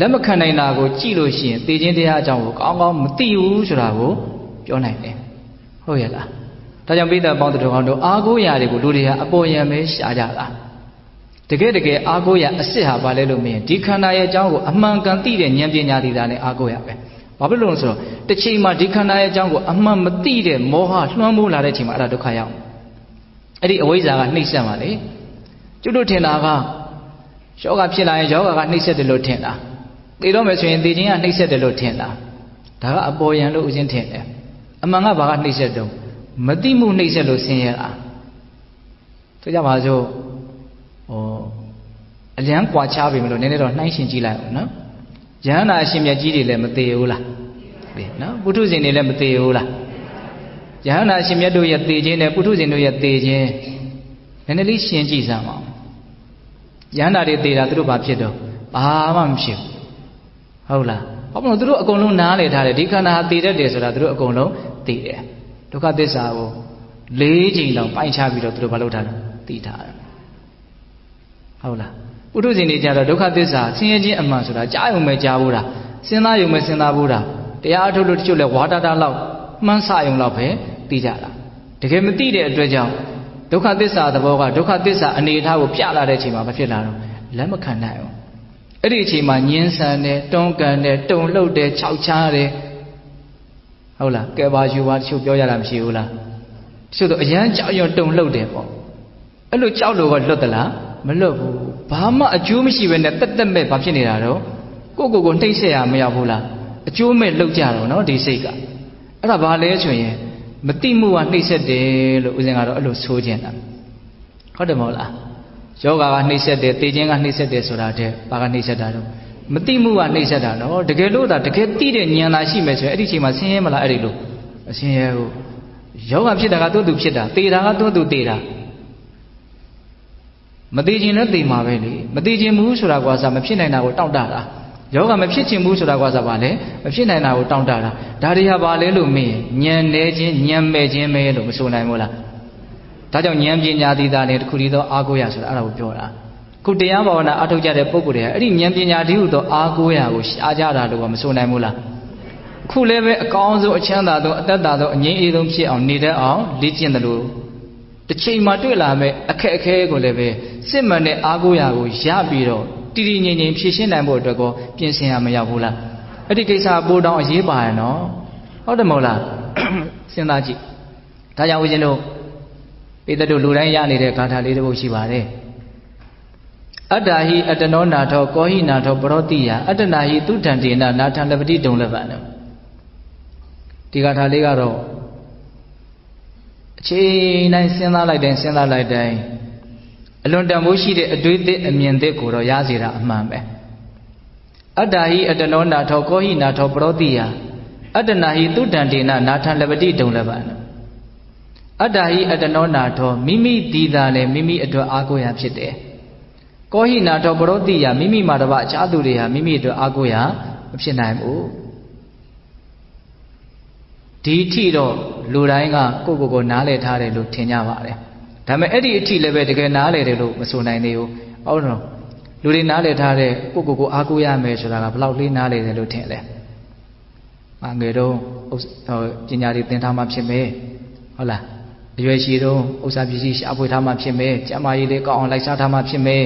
လက်မခံနိုင်တာကိုကြည့်လို့ရှိရင်သေခြင်းတရားအကြောင်းကိုကောင်းကောင်းမသိဘူးဆိုတာကိုပြောနိုင်တယ်ဟုတ်ရဲ့လားဒါကြောင့်ပိဋကပေါင်းတော်ကောင်းတို့အာကိုရာတွေကိုလူတွေဟာအပေါ်ယံပဲရှားကြတာတကယ်အာကိုရာအစ်စ်ဟာဘာလဲလို့မင်းဒီခန္ဓာရဲ့အကြောင်းကိုအမှန်ကန်သိတဲ့ဉာဏ်ပညာသီးသားနဲ့အာကိုရာပဲဘာဖြစ်လို့လဲဆိုတော့တစ်ချိန်မှာဒီခန္ဓာရဲ့အကြောင်းကိုအမှန်မသိတဲ့မောဟလွှမ်းမိုးလာတဲ့အချိန်မှာအဲ့ဒါဒုက္ခရောက်အဲ့ဒီအဝိဇ္ဇာကနှိမ့်ဆက်ပါလေကျွတ်တို့ထင်တာကယောဂဖြစ်လာရင်ယောဂကနှိမ့်ဆက်တယ်လို့ထင်တာသိတော့မယ်ဆိုရင်သိခြင်းကနှိမ့်ဆက်တယ်လို့ထင်တာဒါကအပေါ်ယံလို့ဥစဉ်ထင်တယ်အမှန်ကဘာကနှိမ့်ဆက်တုံးမသိမှုနှိမ့်ဆက်လို့ဆင်းရဲတာဆိုကြပါစို့အလျံကွာချပြီမလို့နည်းနည်းတော့နှိုင်းရှင်ကြည့်လိုက်အောင်နော်ယဟန္တာအရှင်မြတ်ကြီးတွေလည်းမသေးဘူးလားသိနော်ပုထုဇဉ်တွေလည်းမသေးဘူးလားယဟန္တာအရှင်မြတ်တို့ရဲ့သေခြင်းနဲ့ပုထုဇဉ်တို့ရဲ့သေခြင်းနည်းနည်းလေးရှင်းကြည့်စမ်းပါဦးယဟန္တာတွေသေတာသူတို့ဘာဖြစ်တော့ဘာမှမဖြစ်ဘူးဟုတ်လားဘာလို့သူတို့အကုန်လုံးနားလည်ထားတယ်ဒီခန္ဓာသေတတ်တယ်ဆိုတာသူတို့အကုန်လုံးသိတယ်ဒုက္ခသစ္စာကို၄ချိန်တောင်ပိုင်းခြားပြီးတော့သူတို့ဘာလုပ်ထားလဲသိထားတယ်ဟုတ်လားပုထုဇဉ်တွေကြတော့ဒုက္ခသစ္စာဆင်းရဲခြင်းအမှန်ဆိုတာကြားယုံမဲ့ကြားဘူးတာစဉ်းစားယုံမဲ့စဉ်းစားဘူးတာတရားအထုတ်လို့တချို့လဲဝါတာတာလောက်မှန်းဆယုံလောက်ပဲသိကြတာတကယ်မသိတဲ့အတွက်ကြောင့်ဒုက္ခသစ္စာသဘောကဒုက္ခသစ္စာအနေအထားကိုပြလာတဲ့အချိန်မှာမဖြစ်လာတော့လက်မခံနိုင်ဘူးအဲ့ဒီအချိန်မှာညှင်းဆန်တယ်တွန်းကန်တယ်တုံလှုပ်တယ်ခြောက်ချားတယ် ဟုတ်လားကဲပါယူပါတချို့ပြောကြတာမရှိဘူးလားတချို့တော့အရန်ကြောက်ရွံ့တုန်လှုပ်တယ်ပေါ့အဲ့လိုကြောက်လို့ကလွတ်သလားမလွတ်ဘူးဘာမှအကျိုးမရှိဘဲနဲ့တက်မဲ့ဘာဖြစ်နေတာတော့ကိုနှိမ့်ဆက်ရမရောက်ဘူးလားအကျိုးမဲ့လှုပ်ကြတော့နော်ဒီစိတ်ကအဲ့ဒါဘာလဲဆိုရင်မတိမှုကနှိမ့်ဆက်တယ်လို့ဦးဇင်းကတော့အဲ့လိုဆိုခြင်းတာဟုတ်တယ်မဟုတ်လားယောဂါကနှိမ့်ဆက်တယ်တေခြင်းကနှိမ့်ဆက်တယ်ဆိုတာတဲ့ဘာကနှိမ့်ဆက်တာတော့မတိမှုကနှိမ့်ဆက်တာနော်တကယ်လို့ဒါတကယ်တိတဲ့ဉာဏ်သာရှိမယ်ဆိုရင်အဲ့ဒီချိန်မှာဆင်းရဲမလားအဲ့ဒီလိုအဆင်းရဲဘူးယောဂဖြစ်တာကသူ့သူဖြစ်တာတေတာကသူ့သူတေတာမသေးခြင်းနဲ့သေမှာပဲလေမသေးခြင်းဘူးဆိုတာကွာစားမဖြစ်နိုင်တာကိုတောင့်တတာယောဂမဖြစ်ခြင်းဘူးဆိုတာကွာစားပါလေမဖြစ်နိုင်တာကိုတောင့်တတာဒါတွေဟာပါလေလို့မေးရင်ဉာဏ်နေခြင်းဉာဏ်မဲ့ခြင်းပဲလို့မဆိုနိုင်ဘူးလားဒါကြောင့်ဉာဏ်ပညာသီးသားနဲ့တခုတည်းသောအားကိုးရဆိုတာအဲ့ဒါကိုပြောတာခုတရားဘာဝနာအထောက်ကြတဲ့ပုဂ္ဂိုလ်တွေအဲ့ဒီဉာဏ်ပညာတည်းဟုသောအားကိုးရကိုရှားကြတာလို့ကမဆိုနိုင်ဘူးလားခုလည်းပဲအကောင်းဆုံးအချမ်းသာဆုံးအသက်သာဆုံးအငြိမ်းအေးဆုံးဖြစ်အောင်နေတတ်အောင်လေ့ကျင့်တယ်လို့တစ်ချိန်မှတွေ့လာမဲ့အခက်အခဲကိုလည်းပဲစစ်မှန်တဲ့အားကိုးရာကိုရပြီးတော့တည်တည်ငြိမ်ငြိမ်ဖြည့်ရှင်းနိုင်ဖို့အတွက်ကိုပြင်ဆင်ရမရောက်ဘူးလားအဲ့ဒီကိစ္စပိုးတောင်းအရေးပါရနော်ဟုတ်တယ်မဟုတ်လားစဉ်းစားကြည့်ဒါကြောင့်ဦးဇင်းတို့ပိဿတို့လူတိုင်းရနေတဲ့ဂါထာလေးတစ်ပုဒ်ရှိပါတယ်အတ္တဟိအတ္တနောနာထောကောဟိနာထောပရောတိယအတ္တနာဟိသူတံတေနနာထံလပတိဒုံလပံဒီဂါထာလေးကတော့အချိန်တိုင်းစဉ်းစားလိုက်တိုင်းအလွန်တန်ဖိုးရှိတဲ့အတွေ့အသည့်အမြင်သစ်ကိုတော့ရစေတာအမှန်ပဲအတ္တဟိအတ္တနောနာထောကောဟိနာထောပရောတိယအတ္တနာဟိသူတံတေနနာထံလပတိဒုံလပံအတ္တဟိအတ္တနောနာထောမိမိဒီသာလည်းမိမိအတွက်အားကိုးရဖြစ်တယ်ကောဟိနာထောပရောတိယမိမိမှာတပါအခြားသူတွေဟာမိမိအတွက်အားကိုးရမဖြစ်နိုင်ဘူးဒီအထိတော့လူတိုင်းကကိုနားလည်ထားတယ်လို့ထင်ကြပါတယ်ဒါပေမဲ့အဲ့ဒီအထိလည်းပဲတကယ်နားလည်တယ်လို့မဆိုနိုင်သေးဘူးဟုတ်တော့လူတွေနားလည်ထားတဲ့ကိုအားကိုးရမယ်ဆိုတာကဘလောက်လေးနားလည်တယ်လို့ထင်လဲငယ်တော့ပညာတွေသင်ထားမှဖြစ်မယ်ဟုတ်လားအရွယ်ရှိတော့ဥစ္စာပစ္စည်းရှာဖွေထားမှဖြစ်မယ်ကျမကြီးလေးကောင်းအောင်လိုက်စားထားမှဖြစ်မယ်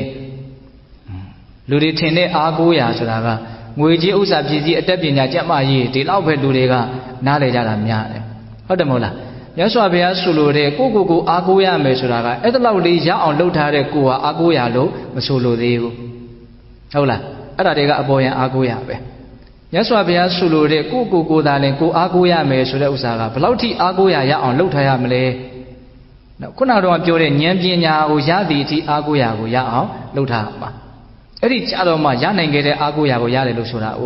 လူတွေထင်တဲ့အားကိုးရာဆိုတာကငွေကြီးဥစ္စာပစ္စည်းအတတ်ပညာကျမကြီးဒီလောက်ပဲလူတွေကနားလည်ကြတာများတယ်ဟုတ်တယ်မဟုတ်လားမြတ်စွာဘုရားဆိုလိုတဲ့ကိုအားကိုးရမယ်ဆိုတာကအဲ့ဒါလောက်လေးရအောင်လုပ်ထားတဲ့ကိုဟာအားကိုးရလို့မဆိုလိုသေးဘူးဟုတ်လားအဲ့ဒါတွေကအပေါ်ယံအားကိုးရပဲမြတ်စွာဘုရားဆိုလိုတဲ့ကိုသာလင်ကိုအားကိုးရမယ်ဆိုတဲ့ဥစ္စာကဘယ်လောက်ထိအားကိုးရအောင်လုပ်ထားရမလဲခုနကတော့ပြောတဲ့ဉာဏ်ပညာကိုရသည်အထိအားကိုးရကိုရအောင်လုပ်ထားပါအဲ့ဒီကြတော့မှရနိုင်ခဲ့တဲ့အားကိုးရကိုရတယ်လို့ဆိုတာ哦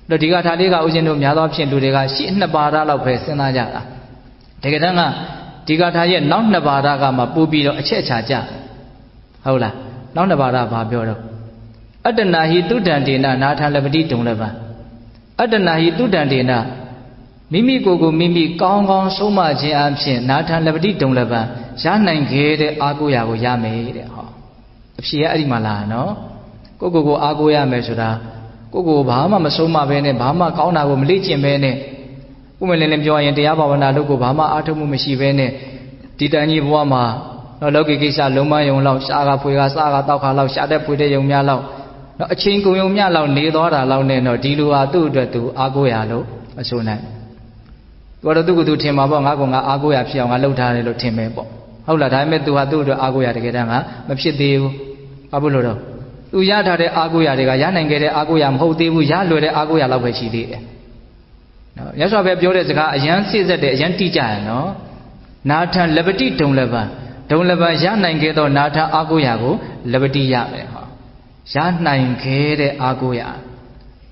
တော့ဒီကထာလေးကဥစဉ်တို့များသောဖြင့်လူတွေကရှေ့2ပါးလောက်ပဲစဉ်းစားကြတာတကယ်တမ်းကဒီကထာရဲ့နောက်2ပါးကမှပို့ပြီးတော့အချက်ချာကြဟုတ်လားနောက်2ပါးဘာပြောတော့အတ္တနာဟိတုတံတေနနာထလပတိဒုံလပံအတ္တနာဟိတုတံတေနမိမိကိုယ်မိမိကောင်းကောင်းဆုံးမခြင်းအပြင်နာထလပတိဒုံလပံရနိုင်ခဲ့တဲ့အားကိုးရာကိုရမယ်တဲ့ဟောအဖြေကအဲ့ဒီမှာလာနော်ကိုအားကိုးရမယ်ဆိုတာကိုဘာမှမဆုံးမပဲနဲ့ဘာမှကောင်းတာကိုမလေ့ကျင့်ပဲနဲ့ဥမလင်းလင်းပြောရင်တရားဘာဝနာလုပ်ကိုဘာမှအားထုတ်မှုမရှိပဲနဲ့ဒီတန်ကြီးဘဝမှာတော့လောကီကိစ္စလုံးမယုံလောက်ရှားကဖွေကစားကတောက်ခါလောက်ရှားတဲ့ဖွေတဲ့ယုံများလောက်တော့အချင်းကုန်ယုံများလောက်နေသွားတာလောက်နဲ့တော့ဒီလိုဟာသူ့အတွက်သူအားကိုးရလို့မဆိုနိုင်သူကတော့သူ့ကိုယ်သူထင်မှာပေါ့ငါကအားကိုးရဖြစ်အောင်ငါလှုပ်ထားတယ်လို့ထင်မယ်ပေါ့ဟုတ်လားဒါပေမဲ့သူဟာသူ့အတွက်အားကိုးရတကယ်တမ်းကမဖြစ်သေးဘူးဘာဖြစ်လို့တော့သူရထားတဲ့အားကိုးရာတွေကရနိုင်ခဲ့တဲ့အားကိုးရာမဟုတ်သေးဘူးရလွယ်တဲ့အားကိုးရာလောက်ပဲရှိသေးတယ်နော်ရသော်ပဲပြောတဲ့စကားအရန်စိစက်တယ်အရန်တိကြရနော်နာထံလပတိဒုံလပံရနိုင်ခဲ့သောနာထံအားကိုးရာကိုလပတိရမယ်ဟောရနိုင်ခဲ့တဲ့အားကိုးရာ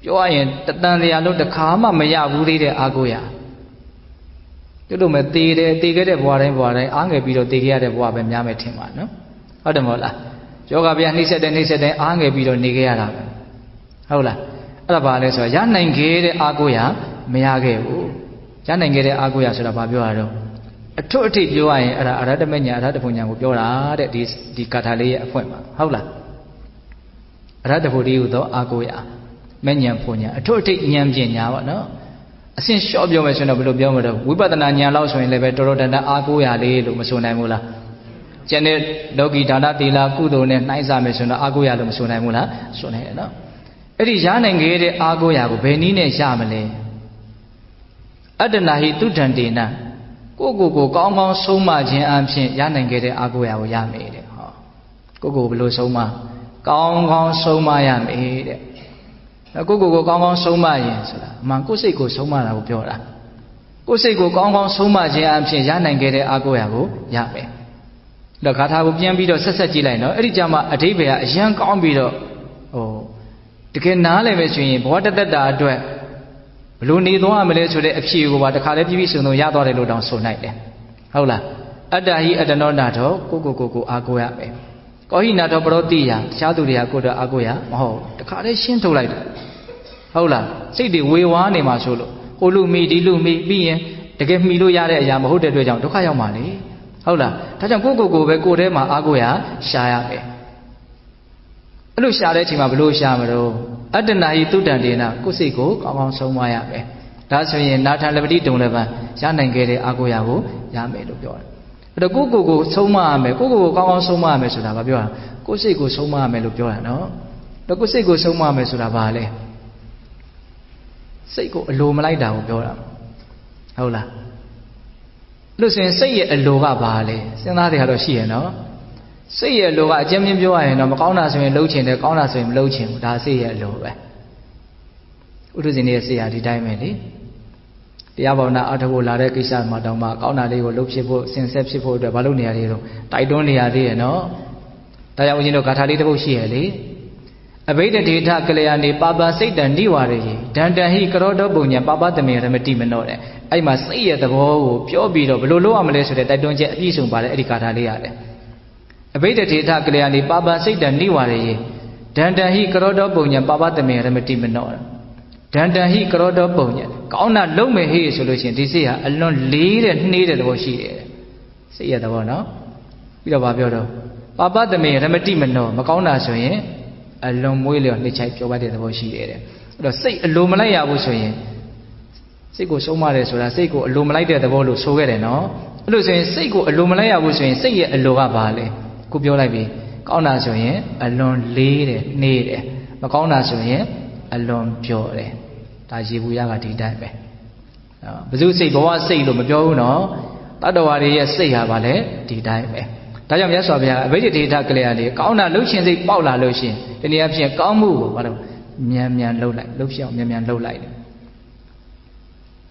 ပြောရရင်တတန်တရားလို့တစ်ခါမှမရဘူးသေးတဲ့အားကိုးရာတို့လိုမဲ့တေခဲ့တဲ့ဘဝတိုင်းအားငယ်ပြီးတော့တေခဲ့ရတဲ့ဘဝပဲများမယ်ထင်ပါနော်ဟုတ်တယ်မဟုတ်လားယောဂဗျာနှိမ့်ဆက်တဲ့အားငယ်ပြီးတော့နေခဲ့ရတာပဲဟုတ်လားအဲ့ဒါဘာလဲဆိုတော့ရနိုင်ခဲ့တဲ့အားကိုးရာမရခဲ့ဘူးရနိုင်ခဲ့တဲ့အားကိုးရာဆိုတာဘာပြောရတော့အထွတ်အထိပ်ပြောရရင်အဲ့ဒါအရဟတမညာအရဟတဘုံညာကိုပြောတာတဲ့ဒီကာထာလေးရဲ့အဖွင့်မှာဟုတ်လားအရဟတဘုဒ္ဓဟူသောအားကိုးရာမဉဏ်ဘုံညာအထွတ်အထိပ်ဉာဏ်ပညာပေါ့နော်အစဉ်လျှော့ပြောမယ်ဆိုရင်တော့ဘယ်လိုပြောမလဲဝိပဿနာဉာဏ်လောက်ဆိုရင်လည်းပဲတော်တော်တန်တန်အားကိုးရာလေးလို့မဆိုနိုင်ဘူးလားကျန်တဲ့လောကီဒါနသီလကုသိုလ်နဲ့နှိုင်းစားမယ်ဆိုတော့အားကိုးရလို့မဆိုနိုင်ဘူးလားဆိုနိုင်တယ်နော်အဲ့ဒီရနိုင်ခဲ့တဲ့အားကိုးရကိုဘယ်နည်းနဲ့ရမလဲ Adanahi tudandina. Koko kong soma jen ampin yanangere agu ya yame. Koko below soma. Kong soma yame. Koko kong soma yen. Mankusiko soma la upiora. Kusiko kong soma jen ampin yanangere agu ya yame. The Kata will be a Sasajilano, Erijama, a Debia, a young combido. Oh, the Kenale machine, what did that do? Luni do Amele to the Apshu, what the Kala division of Yadore down so nightly. Hola, Adahi at the Nonato, Kuku Aguabe. Kohinato Brodia, Shaduria Kuda Aguya, oh, the Kala Shinto like that. Hola, say the way one in Masolo, Olumi, Dilumi, being, they gave me Luyare Yamaho de Dojan to Kayamani. Hola, Tajan go back go there, my Aguya, Shayabe. Lu Sharatima Blue Shamaro, Adanahi Tudandina, Kusiko, Kong Somayabe. That's when Natan Levity don't ever, Shanangere Aguyago, Yame Lubio. The Gogo Soma, Gogo Kong Soma Mesudabia, Kusiko Soma Melubio, no? The Kusiko Soma Mesudabale. Seiko, Lumalida, Biola. Hola. Listen, say a loga valley, Senati Haroshi, no? Say a loga, Jimmy Joy, and Amaconas and Lochin, the Conas and Lochin, that's a loga. What is in here, say at the diamond? The Avana Atabola Rekisha, Madama, Kauna, they will look shippo, Sensepsipo, the Balonia, Taidonia, no? Tayawino Catalito Shieli. A beta data Kaleani, Baba Satan, Diwari, Danda he Karodo Bunya, Baba the Mira Metimanore. I must say at the wall, pure beat of Lulu Amales that I don't get Isum by Ericataliade. A beta data Kaleani, Baba Satan, Diwari, Danda he Karodo Bunya, Baba the Mira Metimanore. Danda he Karodo Bunya, Kauna Lome he solution, this year alone lead and needed what she did. Say at the one, no? Baba the Mira Metimano, Macauna so ye. Alone William, the type of the was she did. The say Lumalaya was so ye. Sego so much as I say go Lumalaya the ball so well, no? Listen, say go Lumalaya was saying, say a loa valley. Could be like me. Kauna so ye, alone lead, need. Macauna so ye, alone pure. Tajibuyaga did that. But you say, go on, say Lumabio, no? Otherwise, say Havale, did that. Tajam Yasabia, vegetata clearly, Kauna Lucien, the Paula Lucien, then you have seen a Kamu, Mian low light, Lucian, Mian low light.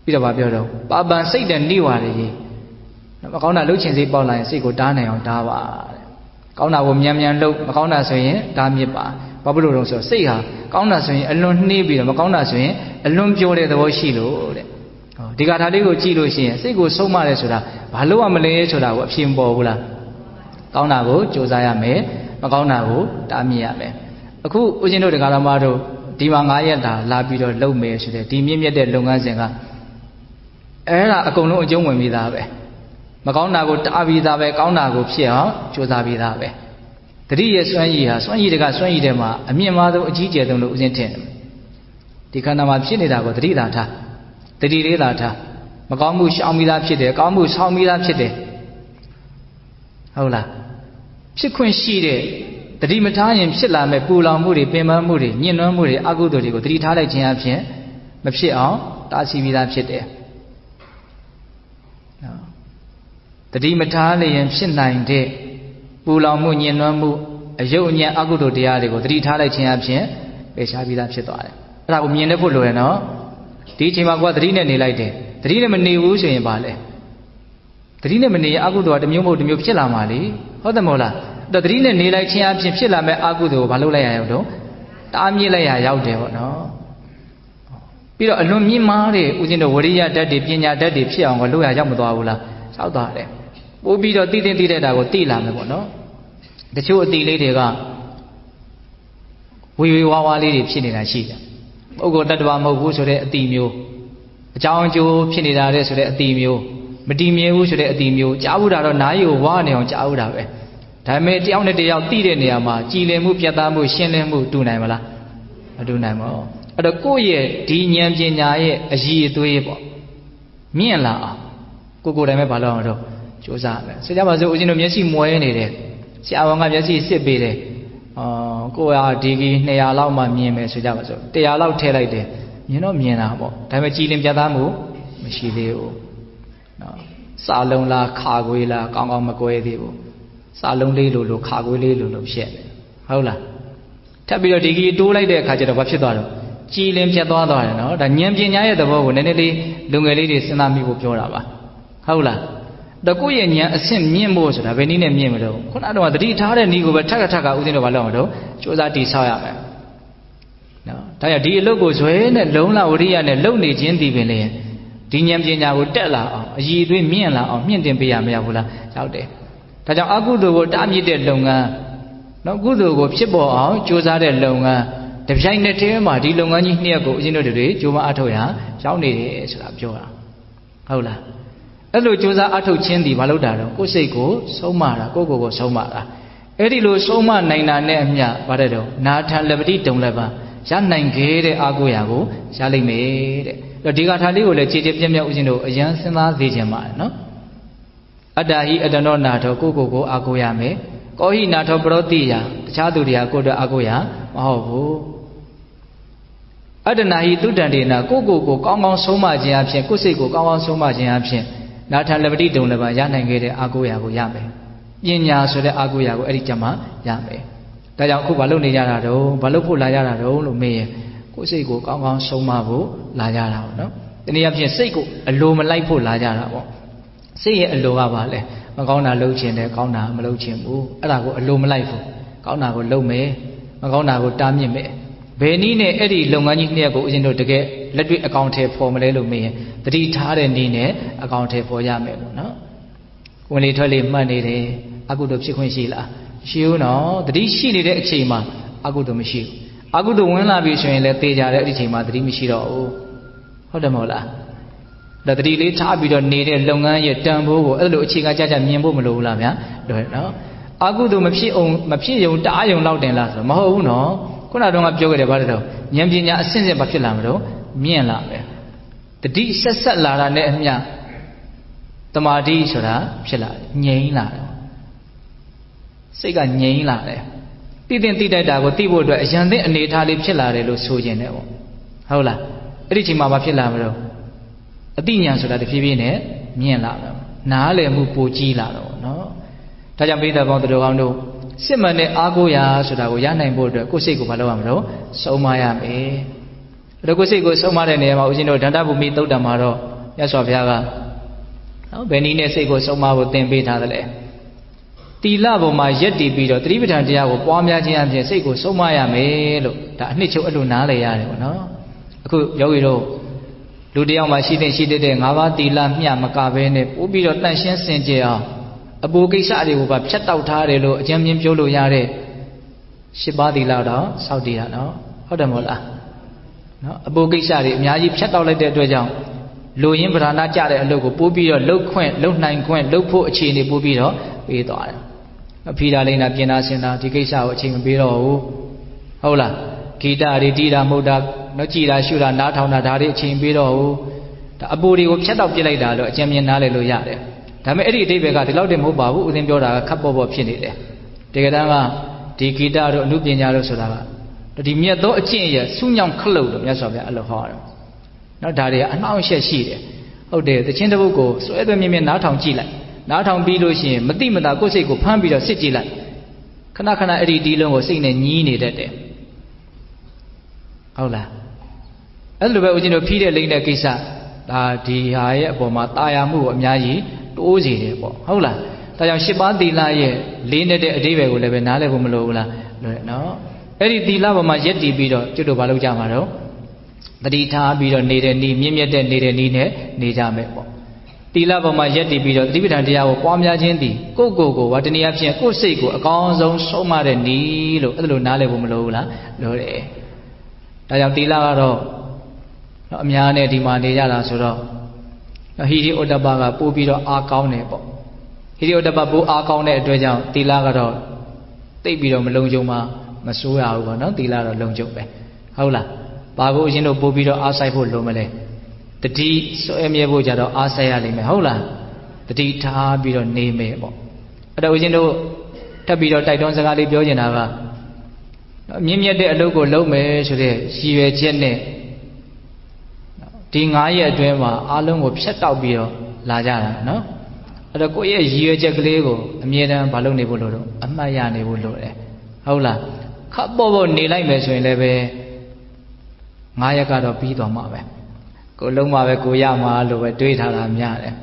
Peter Babio, Baba Satan Diwari, Kauna Lucien, the Paula, and Siko Dane on Tawa. Kauna will Mian low, Kauna Soye, Damipa, Pablo so say her, Kauna Soye, alone Nibi, Kauna Soye, alone Jole the Washilo. The Gataligo Chilo, Siko so much as that, Palo Malay, what Shim Bola. Kaunago, Josiah me, Macaunago, Damia me. A cool Ujino de Galamado, Dimangayata, Labido, low me, Dimia de Lungazenga. Era a cono young with me that way. Macaunago, Tavidabe, Kaunago, Pia, Josavidabe. 3 years, 1 year, 1 year got 1 year, a mere mother, Gigi, don't lose in 10. The Kanama Pinidago, 3 data. 3 data. Macamu, Shamida Pide, Kamu, Shamida Pide. Hola. Sequence sheet, the Dimatanian Silla, Pula Muri, Pema Muri, Nino Muri, Agudorigo, 3 Tala Champion, Mapsia, Tassi Vida Chete. The Dimatalian Shinline Day, Pula Munian Namu, a Jonia Agudo Diadigo, 3 Tala Champion, Beshavida Cheta. Ragumian Pulueno, teaching about what Rina like it. 3 Mani Wusu in Bale. 3 Mani Agudo, the Mumo, the Mupilla Mali. How the Mola? The green and Nila Chiam Chilla me Agudo, Balula, Tamila out there, no? Peter Alumi Mari, within the Waria, Daddy, Pina, Daddy, Pia, or Lua Yamudola, South Dale. Would be the didn't I would deal no? The 2 lady got. We will our lady Pinning and she. Ogo that one more so that a demio. John Joe Pinida so that a demio. Medimio so that a demio. Jauda or Nayo, one on Jauda. Time down the day out Tidenama, Chile Mupiatamu, Shenemu, Dunamala. I do know. At a coye, Dinian Jinae, a G to Ebo. Miela, Coco de Mepaloro, Joseph. So that was the original Messi Moene. See, I want to see Sibide. Go out digging, they allow my Meme, so that was they allow Telade. You know, Miena, Time Chilim Jadamu, မရှိသေးဘူးနော်စာလုံးလားခါခွေးလားကောင်းကောင်းမကွဲသေးဘူးစာလုံးလေးလိုခါခွေးလေးလိုဖြစ်နေဟုတ်လားထပ်ပြီးတော့ဒီကြီးတိုးလိုက်တဲ့အခါကျတော့ဘာဖြစ်သွားတော့ကြည်လင်ပြတ်သွားတယ်နော်ဒါဉာဏ်ပညာရဲ့သဘောကိုနည်းနည်းလေးလူငယ်လေးတွေစဉ်းစားမိဖို့ပြောတာပါဟုတ်လားတကူရဲ့ဉာဏ်အဆင့်မြင့်ဖို့ဆိုတာဘယ်နည်းနဲ့မြင့်မလို့ခုနကတော့သတိထားတဲ့နည်းကိုပဲထက်ကဦးသိန်းတို့ဘာလုပ်အောင်တော့စူးစမ်းတည်ဆောက်ရမယ်နော်ဒါကြောင့်ဒီအလုပ်ကိုဇွဲနဲ့လုံလဝရိယနဲ့လုပ်နေခြင်းဒီပင်လေဒီဉာဏ်ပညာကိုတက်လာအောင်အည်အသွေးမြင့်လာအောင်မြင့်တင်ပေးရမရဘူးလားရောက်တယ်ဒါကြောင့်အကုသိုလ်ကိုတားမြစ်တဲ့လုပ်ငန်းနော်ကုသိုလ်ကိုဖြစ်ပေါ်အောင်ကြိုးစားတဲ့လုပ်ငန်းတပြိုင်နက်တည်းမှာဒီလုပ်ငန်းကြီးနှစ်ရပ်ကိုဦးဇင်းတို့တွေကြိုးပမ်းအထောက်ရရောက်နေတယ်ဆိုတာပြောတာဟုတ်လားအဲ့လိုကြိုးစားအထောက်ခြင်းဒီမလုပ်တာတော့ကိုယ်စိတ်ကိုဆုံးမတာကိုယ်ကိုယ်ဆုံးမတာအဲ့ဒီလိုဆုံးမနိုင်တာနဲ့အမျှဗါတဲ့တော့နာထံလက်ပတိတုံလည်းပါရနိုင်ခဲ့တဲ့အာကိုရာကိုရလိမ့်မယ်တဲ့အဲ့ဒီကထာလေးကိုလည်းခြေခြေပြက်ပြက်ဦးဇင်းတို့အရန်စဉ်းစားသေးခြင်းပါတယ်နော်အတ္တဟိအတ္တနောနာထောကိုယ်ကိုအာကိုရမယ်ကောဟိနာထောပရောတိယတခြားသူတွေကကိုယ်တော့အာကိုရမဟုတ်ဘူးအတ္တနာဟိတုတ္တံဒေနာကိုကောင်းကောင်းဆုံးမခြင်းအဖြစ်ကိုယ်စိတ်ကိုကောင်းကောင်းဆုံးမခြင်းအဖြစ်နာထလပတိတုံလည်းပါရနိုင်ခဲ့တဲ့အာကိုရာကိုရမယ်ပညာဆိုတဲ့အာကိုရာကိုအဲ့ဒီကြမှာရမယ်ဒါကြောင့်အခုဘာလုပ်နေကြတာတော့ဘာလုပ်ဖို့လာကြတာတော့လို့မေးရင်ကိုယ်စိတ်ကိုကောင်းကောင်းဆုံးမဖို့လာကြတာပေါ့နော်တနည်းအားဖြင့်စိတ်ကိုအလိုမလိုက်ဖို့လာကြတာပေါ့စိတ်ရဲ့အလိုကပါလေမကောင်းတာလုပ်ခြင်းတယ်ကောင်းတာမလုပ်ခြင်းဘူးအဲ့ဒါကိုအလိုမလိုက်ဘူးကောင်းတာကိုလုပ်မယ်မကောင်းတာကိုတားမြစ်မယ်ဘယ်နည်းနဲ့အဲ့ဒီလုပ်ငန်းကြီးနှစ်ရပ်ကိုဦးဇင်းတို့တကယ်လက်တွေ့အကောင့်ထဲပေါ်မလဲလို့မေးရင်တတိထားတဲ့နည်းနဲ့အကောင့်ထဲပေါ်ရမယ်ပေါ့နော်ဝင်လေထွက်လေမှတ်နေတယ်အကုသိုလ်ဖြစ်ခွင့်ရှိလားရှိဦးနော်တတိရှိနေတဲ့အချိန်မှာအကုသိုလ်မရှိဘူးအကုသိုလ်ဝင်လာပြီဆိုရင်လည်းသေကြတဲ့အဲ့ဒီအချိန်မှာတတိမရှိတော့ဘူးဟုတ်တယ်မဟုတ်လားဒါတတိလေးထားပြီးတော့နေတဲ့လုပ်ငန်းရဲ့တန်ဖိုးကိုအဲ့လိုအခြေခံကြမြင်ဖို့မလိုဘူးလားဗျာလွယ်နော်အကုသိုလ်မဖြစ်ုံတားယုံလောက်တင်လားဆိုမဟုတ်ဘူးနော်ခုနကတော့ပြောခဲ့တယ်ဗါတယ်တော့ဉာဏ်ပညာအဆင့်ဆင့်ဘာဖြစ်လာမလို့မြင့်လာမယ်တတိဆက်လာတာနဲ့အမျှတမာတိဆိုတာဖြစ်လာငြိမ်းလာတယ်စိတ်ကငြိမ်းလာတယ်သိတဲ့သိတတ်တာကိုသိဖို့အတွက်အရန်သိအနေထားလေးဖြစ်လာတယ်လို့ဆိုခြင်းတယ်ပေါ့ဟုတ်လားအဲ့ဒီချိန်မှာဘာဖြစ်လာမလို့အတိညာဆိုတာတဖြည်းဖြည်းနဲ့မြင့်လာတယ်နားလည်မှုပိုကြီးလာတော့နော်ဒါကြောင့်ပိဋကပေါင်းတို့ကောင်းတို့စစ်မှန်တဲ့အားကိုးရာဆိုတာကိုရနိုင်ဖို့အတွက်ကိုယ်စိတ်ကိုမလုပ်ရမလို့ဆုံးမရမယ်အဲ့တော့ကိုယ်စိတ်ကိုဆုံးမတဲ့နေရာမှာဦးဇင်းတို့ဒန္တဗုမိသုတ်တံမှာတော့မြတ်စွာဘုရားကနော်ဘယ်နည်းနဲ့စိတ်ကိုဆုံးမဖို့သင်ပေးထားသလဲတီလပေါ်မှာယက်တည်ပြီးတော့သတိပဋ္ဌာန်တရားကိုပွားများခြင်းအပြင်စိတ်ကိုဆုံးမရမယ်လို့ဒါအနှစ်ချုပ်အဲ့လိုနားလည်ရတယ်ပေါ့နော်အခုယောဂီတို့လူတယောက်မှာရှိတဲ့၅ပါးတီလမျှမကဘဲနဲ့ပို့ပြီးတော့တန့်ရှင်းစင်ကြယ်အောင်အပူကိစ္စတွေကိုပါဖြတ်တောက်ထားတယ်လို့အကျဉ်းမြင်ပြောလို့ရတဲ့၈ပါးသီလတော့စောင့်တည်တာနော်ဟုတ်တယ်မဟုတ်လားနော်အပူကိစ္စတွေအများကြီးဖြတ်တောက်လိုက်တဲ့အတွက်ကြောင့်လူရင်းပဓာနာကြတဲ့အလုပ်ကိုပို့ပြီးတော့လှုပ်နိုင်ခွင့်လှုပ်ဖို့အခြေအနေပို့ပြီးတော့ပေးသွားတယ်အဖီတာလိမ့်တာပြင်တာဆင်တာဒီကိစ္စကိုအချိန်မပေးတော့ဘူးဟုတ်လားဂီတတွေတီးတာမဟုတ်တာနော်ကြည်တာရှုတာနားထောင်တာဒါတွေအချိန်ပေးတော့ဘူးဒါအပူတွေကိုဖြတ်တောက်ပြစ်လိုက်တာလို့အကျဉ်းမြင်နားလည်လို့ရတယ်ဒါပေမဲ့အဲ့ဒီအဓိပ္ပာယ်ကဒီလောက်တည်းမဟုတ်ပါဘူးဦးဇင်းပြောတာကခပ်ပေါ်ဖြစ်နေတယ်တကယ်တမ်းကဒီဂီတတို့အနုပညာတို့ဆိုတာကဒီမြတ်သောအကျင့်ရဲ့စူးညောင်ခလုတ်လို့မြတ်စွာဘုရားအဲ့လိုဟောတယ်နော်ဒါတွေကအနှောင့်အယှက်ရှိတယ်ဟုတ်တယ်သချင်းတစ်ပုဒ်ကိုစွဲသွဲမြင်မြင်နားထောင်ကြည့်လိုက်နားထောင်ပြီးလို့ရှိရင်မတိမတာကိုယ်စိတ်ကိုဖမ်းပြီးတော့စစ်ကြည့်လိုက်ခဏအဲ့ဒီဒီလုံးကိုစိတ်နဲ့ညီးနေတတ်တယ်ဟုတ်လားအဲ့လိုပဲဦးဇင်းတို့ဖြီးတဲ့လိမ့်တဲ့ကိစ္စဒါဒီဟာရဲ့အပေါ်မှာတာယာမှုကိုအများကြီးတိုးစေတယ်ပေါ့ဟုတ်လားဒါကြောင့်၈ပါးသီလရဲ့လေးနဲ့တဲ့အဓိပ္ပာယ်ကိုလည်းပဲနားလည်ဖို့မလိုဘူးလားလွယ်နော်အဲ့ဒီသီလပေါ်မှာယက်တည်ပြီးတော့ကျွတ်တို့ဘာလုပ်ကြမှာတော့တတိထားပြီးတော့နေတဲ့ဤမြင့်မြတ်တဲ့နေတဲ့ဤနဲ့နေကြမယ်ပေါ့သီလပေါ်မှာယက်တည်ပြီးတော့သတိပဋ္ဌာန်တရားကိုပွားများခြင်းသည်ကိုယ်ဝတ္တနိယဖြင့်ကိုယ်စိတ်ကိုအကောင်းဆုံးဆုံးမတဲ့ဤလို့အဲ့လိုနားလည်ဖို့မလိုဘူးလားလိုတယ်ဒါကြောင့်သီလကတော့အများနဲ့ဒီမှာနေကြတာဆိုတော့ဟိရိဩတ္တပကပို့ပြီးတော့အားကောင်းတယ်ပေါ့ဟိရိဩတ္တပပို့အားကောင်းတဲ့အတွက်ကြောင့်သီလကတော့တိတ်ပြီးတော့မလုံခြုံမှမစိုးရဘူးပေါ့နော်သီလတော့လုံခြုံပဲဟုတ်လားဘာကိုအရင်တို့ပို့ပြီးတော့အားဆိုင်ဖို့လိုမလဲတတိစွဲမြဲဖို့ကြတော့အားဆိုင်ရလိမ့်မယ်ဟုတ်လားတတိထားပြီးတော့နေမယ်ပေါ့အဲ့တော့ဦးဇင်းတို့ထပ်ပြီးတော့တိုက်တွန်းစကားလေးပြောချင်တာကမြင့်မြတ်တဲ့အလုပ်ကိုလုပ်မယ်ဆိုတဲ့ရည်ရွယ်ချက်နဲ့ ဒီ9ရက်အတွင်းမှာအားလုံးကိုဖြတ်တောက်ပြီးတော့လာကြတာနော်အဲ့တော့ကိုယ့်ရဲ့ရည်ရွယ်ချက်ကလေးကိုအမြဲတမ်းမလုပ်နေဖို့လို့အမှတ်ရနေဖို့လို့တယ်ဟုတ်လားခပ်ပေါ့ပေါ့နေလိုက်မယ်ဆိုရင်လည်းပဲ9ရက်ကတော့ပြီးသွားမှာပဲကိုလုံးမှာပဲကိုရမှာလို့ပဲတွေးထားတာများတယ်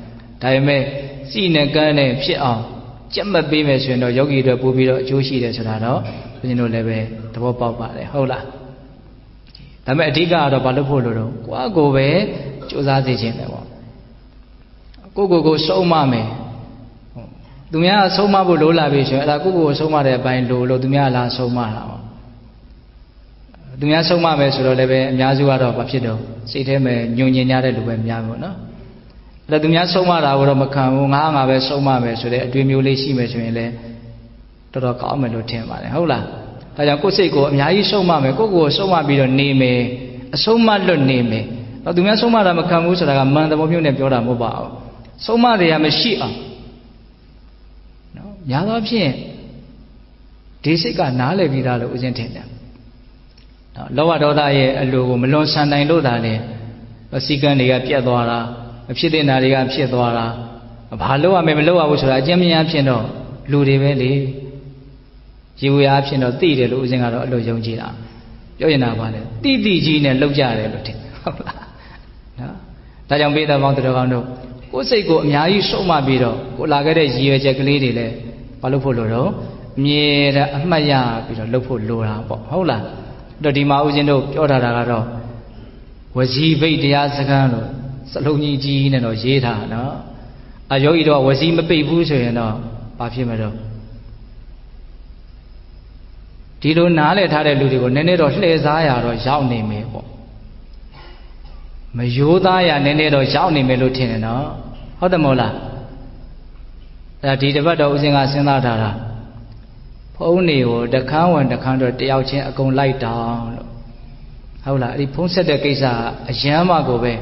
ဒါပေမဲ့စီနဲ့ကန်းနဲ့ဖြစ်အောင်ကြက်မပေးမယ်ဆိုရင်တော့ယောဂီတွေပို့ပြီးတော့အကျိုးရှိတယ်ဆိုတာတော့ဘုရင်တို့လည်းပဲသဘောပေါက်ပါတယ်ဟုတ်လားဒါပေမဲ့အဓိကကတော့ဘာလို့ဖို့လို့တော့ကိုယ့်ကိုယ်ပဲစူးစမ်းစေခြင်းပဲပေါ့ကိုဆုံးမမယ်သူများကဆုံးမဖို့လိုလာပြီဆိုရင်အဲ့ဒါကိုဆုံးမတဲ့အပိုင်းလို့သူများလာဆုံးမတာပေါ့သူများဆုံးမမယ်ဆိုတော့လည်းပဲအများစုကတော့ဘာဖြစ်တော့စိတ်ထဲမှာညွန်ညင်ကြတဲ့လူပဲများပေါ့နော်အဲ့ဒါသူများဆုံးမတာကိုတော့မခံဘူးငါပဲဆုံးမမယ်ဆိုတဲ့အတွေ့မျိုးလေးရှိမယ်ဆိုရင်လည်းတော်တော်ကောင်းမယ်လို့ထင်ပါတယ်ဟုတ်လားဒါကြောင့်ကိုယ်စိတ်ကိုအများကြီးဆုံးမမယ်ကိုဆုံးမပြီးတော့နေမယ်အဆုံးမလွတ်နေမယ်တော့သူများဆုံးမတာမခံဘူးဆိုတာကမန်သဘောမျိုးနဲ့ပြောတာမဟုတ်ပါဘူးဆုံးမတရားမရှိအောင်နော်များသောဖြင့်ဒီစိတ်ကနားလည်ပြီးသားလို့ဦးဇင်းထင်တယ်နော်လောဘဒေါသရဲ့အလိုကိုမလွန်ဆန်နိုင်လို့သာလေစီကံတွေကပြတ်သွားတာမဖြစ်တဲ့နာတွေကဖြစ်သွားတာဘာလို့ရမယ်မလို့ရဘူးဆိုတာအကျဉ်းမြင်ဖြစ်တော့လူတွေပဲလေရေဝေအားဖြစ်တော့သိတယ်လို့ဦးဇင်းကတော့အဲ့လိုယုံကြည်တာပြောရင်တော့ဗာလေတိတိကြီးနဲ့လောက်ကြတယ်လို့ထင်ဟုတ်လားနော်ဒါကြောင့်ပိဿပေါင်းတော်ကောင်းတို့ကိုယ်စိတ်ကိုအများကြီးဆုံးမပြီးတော့ကိုလာခဲ့တဲ့ရည်ရွယ်ချက်ကလေးတွေလည်းဘာလို့ဖို့လို့တော့အမြဲတမ်းအမှတ်ရပြီးတော့လုပ်ဖို့လိုတာပေါ့ဟုတ်လားအဲ့တော့ဒီမှာဦးဇင်းတို့ပြောထားတာကတော့ဝစီဘိတ်တရားစကားလို့စလုံးကြီးကြီးနဲ့တော့ရေးထားနော်အယောဂီတော့ဝစီမပိတ်ဘူးဆိုရင်တော့ဘာဖြစ်မှာတော့ဒီလိုနားလည်ထားတဲ့လူတွေကိုနည်းနည်းတော့လှည့်စားရတော့ရောက်နေမယ်ပေါ့မရိုးသားရနည်းနည်းတော့ရောက်နေမယ်လို့ထင်တယ်နော်ဟုတ်တယ်မဟုတ်လားအဲ့ဒါဒီတစ်ပတ်တော့ဦးဇင်းကစဉ်းစားထားတာဖုံးနေကိုတခန်းဝင်တခန်းတော့တယောက်ချင်းအကုန်လိုက်တောင်းလို့ဟုတ်လားအဲ့ဒီဖုံးဆက်တဲ့ကိစ္စအရန်မှကိုပဲ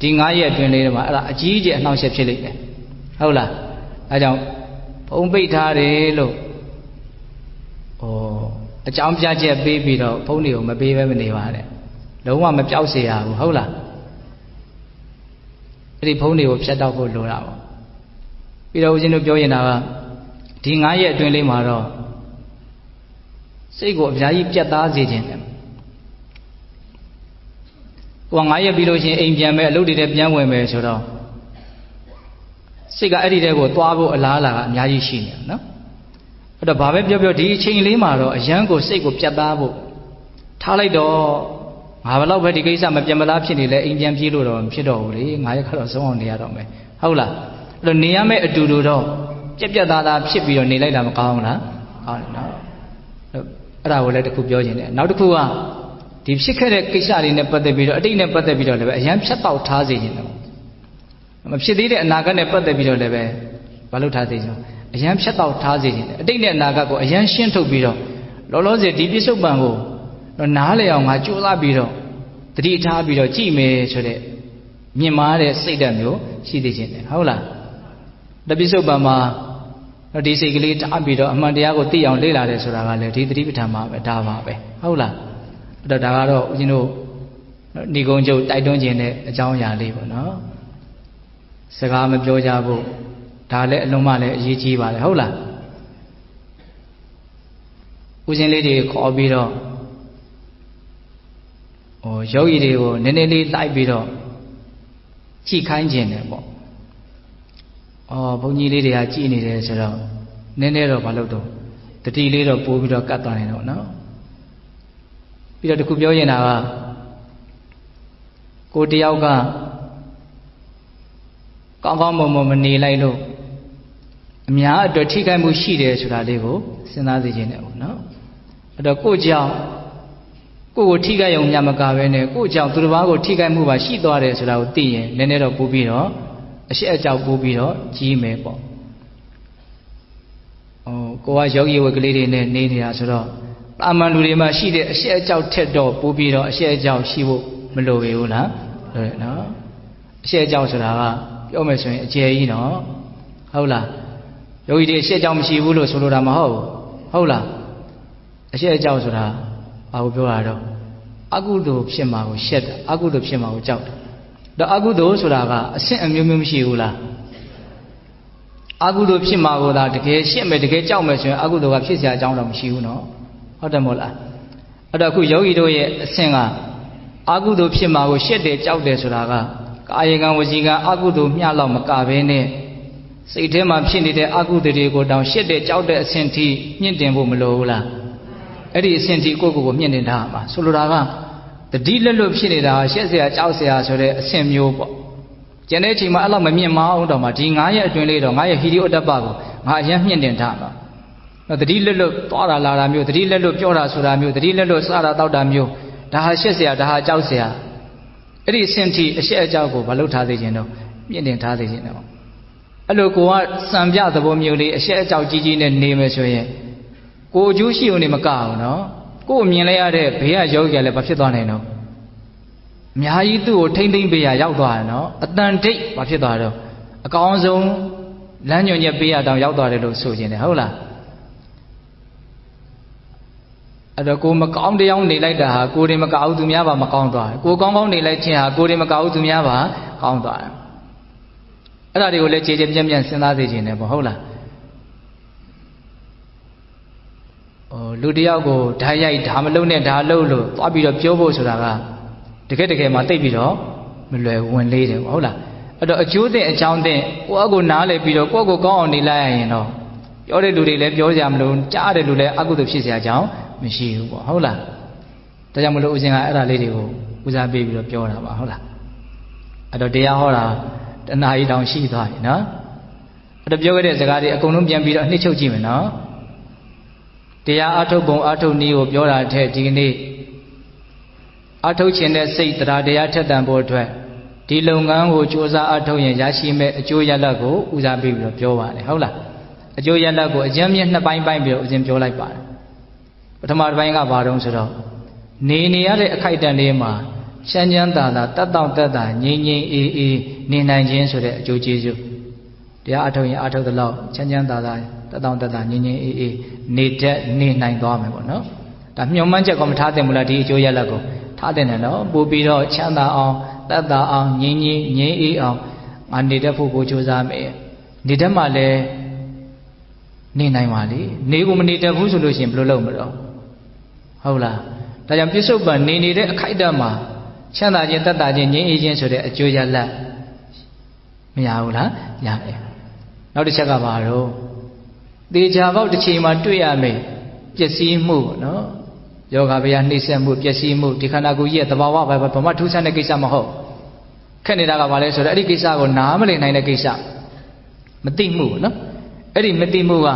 ဒီ9ရက်အတွင်းလေးမှာအဲ့ဒါအကြီးကြီးအနှောင့်အယှက်ဖြစ်လိမ့်မယ်ဟုတ်လားအဲကြောင့်ဖုံးပိတ်ထားတယ်လို့အကြောင်းပြချက်ပေးပြီးတော့ဖုံးတွေကိုမပေးဘဲမနေပါနဲ့လုံးဝမပြောက်စေရဘူးဟုတ်လားအဲ့ဒီဖုံးတွေကိုဖြတ်တောက်ဖို့လိုတာပေါ့ပြီးတော့ဦးဇင်းတို့ပြောရင်တာကဒီ9ရက်အတွင်းလေးမှာတော့စိတ်ကိုအများကြီးပြတ်သားစေခြင်းတယ်ကိုက9ရက်ပြီးလို့ရှိရင်အိမ်ပြန်မယ်အလုပ်တွေထဲပြန်ဝင်မယ်ဆိုတော့စိတ်ကအဲ့ဒီတဲကိုသွားဖို့အလားအလာကအများကြီးရှိနေတယ်နော်အဲ့တော့ဘာပဲပြောပြောဒီအချိန်လေးမှာတော့အရန်ကိုစိတ်ကိုပြတ်သားဖို့ထားလိုက်တော့ငါဘယ်တော့ပဲဒီကိစ္စမပြတ်မသားဖြစ်နေလဲအိမ်ပြန်ပြေးလို့တော့မဖြစ်တော့ဘူးလေ9ရက်ကတော့ဆုံးအောင်နေရတော့မယ်ဟုတ်လားအဲ့တော့နေရမယ့်အတူတူတော့ပြတ်သားဖြစ်ပြီးတော့နေလိုက်တာမကောင်းဘူးလားဟုတ်တယ်နော်အဲ့ဒါကိုလည်းတစ်ခုပြောခြင်းတယ်နောက်တစ်ခုကဒီဖြစ်ခဲ့တဲ့ကိစ္စတွေနဲ့ပတ်သက်ပြီးတော့အတိတ်နဲ့ပတ်သက်ပြီးတော့လည်းပဲအရန်ဖြတ်တောက်ထားစေခြင်းတယ်မဖြစ်သေးတဲ့အနာဂတ်နဲ့ပတ်သက်ပြီးတော့လည်းပဲမလုပ်ထားစေခြင်းအရန်ဖြတ်တောက်ထားစေခြင်းတယ်အတိတ်နဲ့အနာဂတ်ကိုအရန်ရှင်းထုတ်ပြီးတော့လောလောဆယ်ဒီပြစ္ဆုတ်ပံကိုနားလည်အောင်ငါကြိုးစားပြီးတော့တတိထားပြီးတော့ကြည်မယ်ဆိုတဲ့မြင်မာတဲ့စိတ်ဓာတ်မျိုးရှိသေးခြင်းတယ်ဟုတ်လားတပြစ္ဆုတ်ပံမှာဒီစိတ်ကလေးထားပြီးတော့အမှန်တရားကိုသိအောင်လေ့လာတယ်ဆိုတာကလည်းဒီတတိပဋ္ဌာန်မှာပဲဒါပါပဲဟုတ်လားအဲ့တော့ဒါကတော့ဦးဇင်းတို့ဏီကုံကျုပ်တိုက်တွန်းခြင်းတဲ့အကြောင်းအရာလေးပေါ့နော်စကားမပြောကြဖို့ဒါလည်းအလုံးမလည်းအရေးကြီးပါတယ်ဟုတ်လားဦးဇင်းလေးတွေခေါ်ပြီးတော့ယောဂီတွေကိုနည်းနည်းလေးလိုက်ပြီးတော့ကြည့်ခိုင်းခြင်းတယ်ပေါ့ဘုန်းကြီးလေးတွေကကြည်နေတယ်ဆိုတော့နည်းနည်းတော့မလုပ်တော့တတိလေးတော့ပိုးပြီးတော့ကတ်သွားနေတော့နော်ပြီးတော့တခုပြောရင်တာကကိုတယောက်ကကောင်းကောင်းမွန်မွန်မနေလိုက်လို့အများအတွက်ထိခိုက်မှုရှိတယ်ဆိုတာလေးကိုစဉ်းစားသိခြင်းနဲ့ပေါ့နော်အဲ့တော့ကိုကြောင့်ကိုထိခိုက်ရုံမျှမကပဲနဲ့ကိုကြောင့်သူတစ်ပါးကိုထိခိုက်မှုပါရှိသွားတယ်ဆိုတာကိုသိရင်နည်းနည်းတော့ပိုးပြီးတော့အရှိအကြောက်ပိုးပြီးတော့ကြီးမယ်ပေါ့ကိုကယောဂီဝတ်ကလေးတွေနဲ့နေနေတာဆိုတော့တာမန်လူတွေမှာရှိတဲ့အရှိအကြောက်ထက်တော့ပိုးပြီးတော့အရှိအကြောက်ရှိဖို့မလိုပေဘူးလားဟုတ်နော်အရှိအကြောက်ဆိုတာကပြောမယ်ဆိုရင်အကျယ်ကြီးနော်ဟုတ်လားယောဂီတွေအရှိအကြောက်မရှိဘူးလို့ဆိုလိုတာမဟုတ်ဘူးဟုတ်လားအရှိအကြောက်ဆိုတာဘာကိုပြောတာတော့အကုသိုလ်ဖြစ်မှာကိုရှက်တာအကုသိုလ်ဖြစ်မှာကိုကြောက်တာ တော့အကုသိုလ်ဆိုတာကအဆင့်အမျိုးမျိုးမရှိဘူးလားအကုသိုလ်ဖြစ်မှာကိုသာတကယ်ရှင်းမယ်တကယ်ကြောက်မယ်ဆိုရင်အကုသိုလ်ကဖြစ်เสียအကြောင်းတော့မရှိဘူးနော်ဟုတ်တယ်မဟုတ်လားအဲ့တော့အခုယောဂီတို့ရဲ့အဆင့်ကအကုသိုလ်ဖြစ်မှာကိုရှက်တယ်ကြောက်တယ်ဆိုတာကကာယကံဝစီကံအကုသိုလ်မျှလောက်မကဘဲနဲ့စိတ်ထဲမှာဖြစ်နေတဲ့အကုသိုလ်တွေကိုတောင်ရှက်တယ်ကြောက်တဲ့အဆင့်ထိမြင့်တင်ဖို့မလိုဘူးလားအဲ့ဒီအဆင့်ထိကိုယ့်ကိုယ်ကိုမြင့်တင်ထားမှာဆိုလိုတာကတတိလက်လွတ်ဖြစ်နေတာရှက်เสียကြောက်เสียဆိုတဲ့အဆင့်မျိုးပေါ့ကျန်တဲ့အချိန်မှာအဲ့လောက်မမြင့်မအောင်တော့မှဒီ9ရက်အတွင်းလေးတော့9ရက်ဟီရီဥတ္တပကိုငါအရင်မြင့်တင်ထားမှာတတိလက်လွတ်သွားတာလာတာမျိုးတတိလက်လွတ်ပြောတာဆိုတာမျိုးတတိလက်လွတ်စားတာတောက်တာမျိုးဒါဟာရှက်เสียဒါဟာကြောက်เสียအဲ့ဒီအဆင့်ထိအရှက်အကြောက်ကိုမလုပ်ထားသေးခြင်းတော့မြင့်တင်ထားသေးခြင်းတော့အဲ့လိုကိုကစံပြသဘောမျိုးလေးအရှက်အကြောက်ကြီးကြီးနဲ့နေမယ်ဆိုရင်ကိုအကျိုးရှိုံနေမကအောင်နော်ကိုမြင်လိုက်ရတဲ့ဘေးကယောဂီကလည်းဘာဖြစ်သွားနိုင်တော့အများကြီးသူ့ကိုထိမ့်သိမ့်ပေးရရောက်သွားတယ်နော်အတန်တိတ်ဘာဖြစ်သွားတော့အကောင်းဆုံးလမ်းညွှန်ချက်ပေးရတောင်ရောက်သွားတယ်လို့ဆိုခြင်းတယ်ဟုတ်လားအဲ့တော့ကိုမကောင်းတရားနေလိုက်တာဟာကိုတွေမကောက်သူများပါမကောင်းသွားတယ်ကိုကောင်းကောင်းနေလိုက်ခြင်းဟာကိုတွေမကောက်သူများပါကောင်းသွားတယ်အဲ့ဒါတွေကိုလည်းခြေခြေပြန့်ပြန့်စဉ်းစားသိခြင်းတယ်ပေါ့ဟုတ်လားလူတယောက်ကိုဓာတ်ရိုက်ဓာမလုံးနဲ့ဓာလုံးလို့သွားပြီးတော့ပြောဖို့ဆိုတာကတကယ်မှသိပြီးတော့မလွယ်ဝင်လေးတယ်ဟုတ်လားအဲ့တော့အကျိုးတဲ့အကြောင်းတဲ့ကိုယ့်အကိုနားလေပြီးတော့ကိုယ့်ကိုကောင်းအောင်နေလိုက်ရရင်တော့ပြောတဲ့လူတွေလည်းပြောကြမလို့ကြားတဲ့လူလည်းအကုသိုလ်ဖြစ်เสียကြောင်းမရှိဘူးပေါ့ဟုတ်လားဒါကြောင့်မလို့ဦးဇင်းကအဲ့ဒါလေးတွေကိုဦးစားပေးပြီးတော့ပြောတာပါဟုတ်လားအဲ့တော့တရားဟောတာတဏှာကြီးတောင်ရှိသွားပြီနော်အဲ့တော့ပြောခဲ့တဲ့စကားတွေအကုန်လုံးပြန်ပြီးတော့အနှစ်ချုပ်ကြည့်မယ်နော်တရားအထုတ်ပုံအထုတ်နည်းကိုပြောတာတဲ့ဒီကနေ့အထုတ်ခြင်းတဲ့စိတ်တရားထက်သန်ဖို့အတွက်ဒီလုပ်ငန်းကိုစူးစမ်းအထုတ်ရင်ရရှိမဲ့အကျိုးရလဒ်ကိုဦးစားပေးပြီးတော့ပြောပါတယ်ဟုတ်လားအကျိုးရလဒ်ကိုအကျဉ်းမြင့်နှစ်ပိုင်းပြီးတော့ဦးဇင်းပြောလိုက်ပါတယ်ပထမတစ်ပိုင်းကဘာတုံးဆိုတော့နေရတဲ့အခိုက်အတန့်လေးမှာချမ်းချမ်းသာသာတက်တောင့်တက်တာငြိမ်ငြိမ်အေးအေးနေနိုင်ခြင်းဆိုတဲ့အကျိုးကျေးဇူးတရားအထုတ်ရင်အထုတ်သလောက်ချမ်းချမ်းသာသာတက်တောင့်တက်တာငြိမ်ငြိမ်အေးအေးနေနိုင်သွားမယ်ပေါ့နော်ဒါမျှော်မှန်းချက်ကောမထားသင့်ဘူးလားဒီအကျိုးရလဒ်ကိုထားတဲ့နော်ပို့ပြီးတော့ချမ်းသာအောင်တက်တာအောင်ငြိမ်အေးအောင်ငါနေတတ်ဖို့ကိုကြိုးစားမယ်နေတတ်မှလည်းနေနိုင်ပါလေနေကိုမနေတတ်ဘူးဆိုလို့ရှိရင်ဘယ်လိုလုပ်မလို့ဟုတ်လားဒါကြောင့်ပြစ္ဆုတ်ပံနေနေတဲ့အခိုက်အတန့်မှာချမ်းသာခြင်းတက်တာခြင်းငြိမ်အေးခြင်းဆိုတဲ့အကျိုးရလဒ်မရဘူးလားရတယ်နောက်တစ်ချက်ကဘာတော့သေချာပေါက်တစ်ချိန်မှာတွေ့ရမယ်ပျက်စီးမှုနော်ယောဂဗျာနှိမ့်ဆက်မှုပျက်စီးမှုဒီခန္ဓာကိုယ်ကြီးရဲ့သဘာဝပဲဘာမှထူးဆန်းတဲ့ကိစ္စမဟုတ်ခက်နေတာကဘာလဲဆိုတော့အဲ့ဒီကိစ္စကိုနားမလည်နိုင်တဲ့ကိစ္စမသိမှုနော်အဲ့ဒီမသိမှုက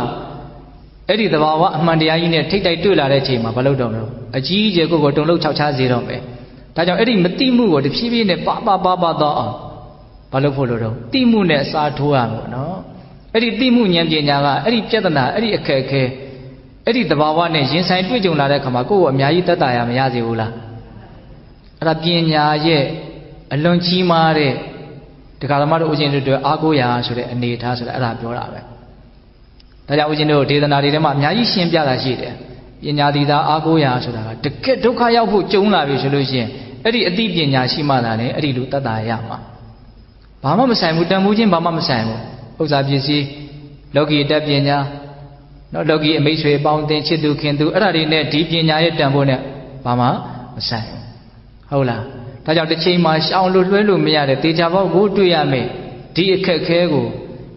အဲ့ဒီသဘာဝအမှန်တရားကြီးနဲ့ထိတ်တိုက်တွေ့လာတဲ့အချိန်မှာဘာလို့တော့မလို့အကြီးအကျယ်ကိုတုံလုံးခြောက်ခြားစေတော့မယ်ဒါကြောင့်အဲ့ဒီမသိမှုကိုတဖြည်းဖြည်းနဲ့ပါတော့အောင်ဘာလို့ဖို့လို့တော့သိမှုနဲ့အစားထိုးရမှာနော်အဲ့ဒီသိမှုဉာဏ်ပညာကအဲ့ဒီပြဿနာအဲ့ဒီအခက်အခဲအဲ့ဒီသဘာဝနဲ့ရင်ဆိုင်တွေ့ကြုံလာတဲ့အခါမှာကိုယ့်ကိုအများကြီးသက်သာရမရစေဘူးလားအဲ့ဒါပညာရဲ့အလွန်ကြီးမားတဲ့တရားဓမ္မတို့ဦးဇင်းတို့တွေအားကိုးရာဆိုတဲ့အနေအထားဆိုတာအဲ့ဒါပြောတာပဲဒါကြောင့်ဦးဇင်းတို့ဒေသနာတွေထဲမှာအများကြီးရှင်းပြတာရှိတယ်ပညာသီတာအားကိုးရာဆိုတာကတကယ်ဒုက္ခရောက်ဖို့ကြုံလာပြီဆိုလို့ရှိရင်အဲ့ဒီအသိပညာရှိမှသာလေအဲ့ဒီလူသက်သာရမှာဘာမှမဆိုင်ဘူးတန်ဖိုးချင်းဘာမှမဆိုင်ဘူးဥစ္စာပစ္စည်းလောကီတတ်ပညာနော်လောကီအမိတ်ဆွေပေါင်းတင်ချစ်သူခင်သူအဲ့ဒါတွေနဲ့ဒီပညာရဲ့တန်ဖိုးနဲ့ဘာမှမဆိုင်ဘူးဟုတ်လားဒါကြောင့်တစ်ချိန်မှာရှောင်လို့လွှဲလို့မရတဲ့တေချာဘောက်ကိုတွေ့ရမယ်ဒီအခက်ခဲကို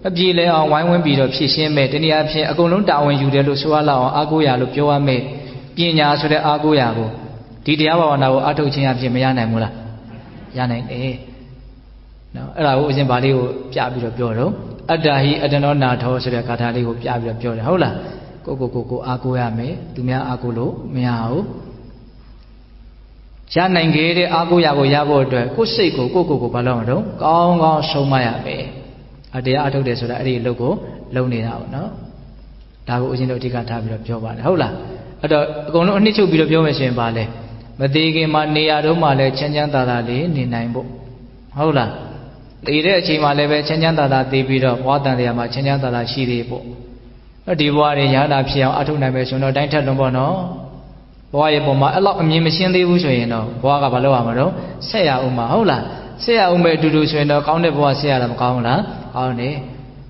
အပြေလဲအောင်ဝိုင်းဝန်းပြီးတော့ဖြည့်ရှင်းမယ်တနည်းအားဖြင့်အကုန်လုံးတာဝန်ယူတယ်လို့ဆိုရလောက်အောင်အားကိုးရလို့ပြောရမယ်ပညာဆိုတဲ့အားကိုးရကိုဒီတရားဘာဝနာကိုအထုတ်ခြင်းအဖြစ်မရနိုင်ဘူးလားရနိုင်တယ်နော်အဲ့ဒါကိုအရင်ဗာလေးကိုပြပြီးတော့ပြောတော့အတ္တဟိအတ္တနောနာထောဆိုတဲ့ဂါထာလေးကိုပြပြီးတော့ပြောတယ်ဟုတ်လားကိုအားကိုးရမယ်သူများအားကိုးလို့မရဘူးရနိုင်ခဲ့တဲ့အားကိုးရကိုရဖို့အတွက်ကိုယ်စိတ်ကိုဘာလို့မတော့ကောင်းကောင်းဆုံးမရမယ်အတရားအထုတ်တယ်ဆိုတာအဲ့ဒီအလုပ်ကိုလုပ်နေတာပေါ့နော်ဒါကိုဦးဇင်းတို့အဓိကထားပြီးတော့ပြောပါတယ်ဟုတ်လားအဲ့တော့အကုန်လုံးအနှစ်ချုပ်ပြီးတော့ပြောမယ်ဆိုရင်ပါလဲမသေးခင်မှာနေရာတော့မှလည်းချမ်းချမ်းသာသာလေးနေနိုင်ဖို့ဟုတ်လားတည်တဲ့အချိန်မှာလည်းပဲချမ်းချမ်းသာသာတည်ပြီးတော့ဘဝတန်တရားမှာချမ်းချမ်းသာသာရှိသေးဖို့ဒီဘဝတွေရဟနာဖြစ်အောင်အထုတ်နိုင်မယ်ဆိုတော့တိုင်းထက်လုံးပေါ့နော်ဘဝရဲ့ပုံမှာအဲ့လောက်အမြင်မရှင်းသေးဘူးဆိုရင်တော့ဘဝကဘာလို့ရမှာတော့ဆက်ရအောင်မှာဟုတ်လား ဆက်ရအောင်ပဲအတူတူဆိုရင်တော့ကောင်းတဲ့ဘဝဆက်ရတာမကောင်းလားကောင်းတယ်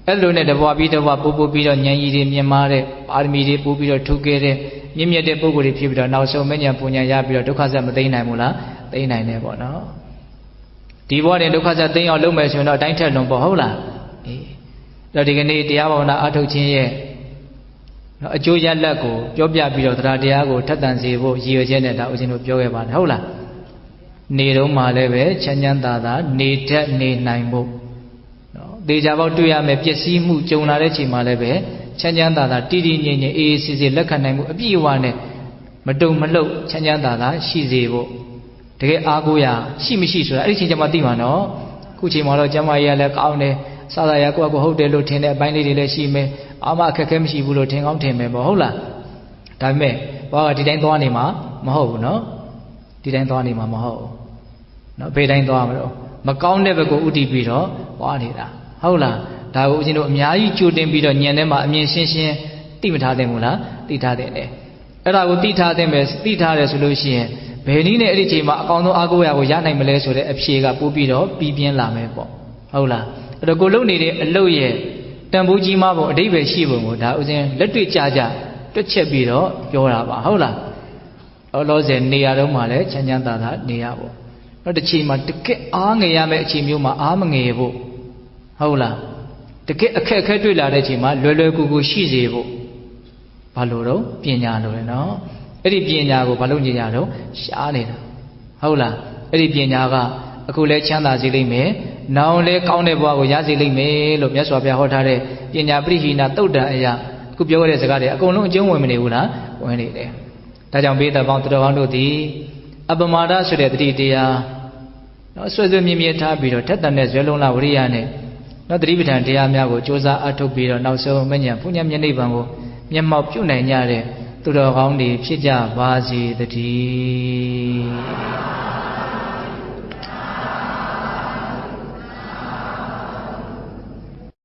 အဲ့လိုနဲ့တဘဝပြီးတဘဝပို့ပြီးတော့ဉာဏ်ရည်တွေမြင်မာတဲ့ပါရမီတွေပို့ပြီးတော့ထူခဲ့တဲ့မြင့်မြတ်တဲ့ပုဂ္ဂိုလ်တွေဖြစ်ပြီးတော့နောက်ဆုံးမဉ္ဇဉ်ပူဉ္ဇဉ်ရပြီးတော့ဒုက္ခဆက်မသိနိုင်ဘူးလားသိနိုင်တယ်ပေါ့နော်ဒီဘဝနဲ့ဒုက္ခဆက်သိအောင်လုပ်မယ်ဆိုရင်တော့အတိုင်းထက်လွန်ပေါ့ဟုတ်လားအေးတော့ဒီကနေ့တရားဘာဝနာအထုတ်ခြင်းရဲ့အကျိုးရလဒ်ကိုပြောပြပြီးတော့တရားကိုထက်သန်စေဖို့ရည်ရွယ်ချက်နဲ့ဒါဦးဇင်းတို့ပြောခဲ့ပါတယ်ဟုတ်လားနေတော့မှလည်းပဲချမ်းချမ်းသာသာနေတတ်နေနိုင်ဖို့နော်ဒေကြပေါက်တွေ့ရမယ်ပျက်စီးမှုကြုံလာတဲ့ချိန်မှာလည်းပဲချမ်းချမ်းသာသာတည်တည်ငြိမ်ငြိမ်အေးအေးဆေးဆေးလက်ခံနိုင်မှုအပြည့်အဝနဲ့မတုံမလှုပ်ချမ်းချမ်းသာသာရှိစေဖို့တကယ်အားကိုးရရှိမရှိဆိုတာအဲ့ဒီချိန်ကျမှသိမှာနော်ခုချိန်မှာတော့ကျမကြီးကလည်းကောင်းတယ်စာသာရကိုယ့်ကိုဟုတ်တယ်လို့ထင်တဲ့အပိုင်းလေးတွေလည်းရှိမယ်အာမအခက်ခဲမရှိဘူးလို့ထင်ကောင်းထင်မယ်ပေါ့ဟုတ်လားဒါပေမဲ့ဘောကဒီတိုင်းသွားနေမှာမဟုတ်ဘူးနော်ဒီတိုင်းသွားနေမှာမဟုတ်ဘူးနော်ဘေးတိုင်းသွားမှာတော့မကောင်းတဲ့ဘက်ကိုဥတည်ပြီးတော့သွားနေတာဟုတ်လားဒါကိုဦးဇင်းတို့အများကြီးကြိုတင်ပြီးတော့ညံထဲမှာအမြင်ရှင်းရှင်းသိမထားသင့်ဘူးလားသိထားတယ်လေအဲ့ဒါကိုသိထားသင့်ပဲသိထားတယ်ဆိုလို့ရှိရင်ဘယ်နည်းနဲ့အဲ့ဒီချိန်မှာအကောင်းဆုံးအားကိုးရာကိုရနိုင်မလဲဆိုတဲ့အဖြေကပို့ပြီးတော့ပြီးပြင်းလာမယ်ပေါ့ဟုတ်လားအဲ့တော့ကိုလုံနေတဲ့အလုပ်ရဲ့တန်ဖိုးကြီးမားဖို့အဓိပ္ပာယ်ရှိပုံကိုဒါဦးဇင်းလက်တွေ့ကြတွက်ချက်ပြီးတော့ပြောတာပါဟုတ်လားလောဆယ်နေရာတော့မှလည်းချမ်းချမ်းသာသာနေရဖို့တော့တစ်ချိန်မှာတကက်အားငယ်ရမယ့်အချိန်မျိုးမှာအားမငယ်ဖို့ဟုတ်လားတကက်အခက်အခဲတွေ့လာတဲ့အချိန်မှာလွယ်လွယ်ကူကူရှိစေဖို့ဘာလို့တော့ပညာလို့လဲနော်အဲ့ဒီပညာကိုဘာလို့ညင်ရတော့ရှားနေတာဟုတ်လားအဲ့ဒီပညာကအခုလဲချမ်းသာစေလိမ့်မယ်နောင်လဲကောင်းတဲ့ဘဝကိုရစေလိမ့်မယ်လို့မြတ်စွာဘုရားဟောထားတဲ့ပညာပရိဟိနာတုတ်တံအရာအခုပြောခဲ့တဲ့စကားတွေအကုန်လုံးအကျုံးဝင်မနေဘူးလားဝင်နေတယ်ဒါကြောင့်ဘေးသက်ပေါင်းသူတော်ကောင်းတို့သည်အပမာဒဆိုတဲ့တတိတရားနော်ဆွေဆွေမြင့်မြင့်ထားပြီးတော့ထက်သန်တဲ့ဇွဲလုံးလားဝရိယနဲ့နော်တတိပဋ္ဌာန်တရားများကိုစ조사အထုတ်ပြီးတော့နောက်ဆုံးမဉ္ဇဉ်ဘုညမျက်နှိပ်ပံကိုမျက်မှောက်ပြုနိုင်ကြတဲ့သူတော်ကောင်းတွေဖြစ်ကြပါစေတည်း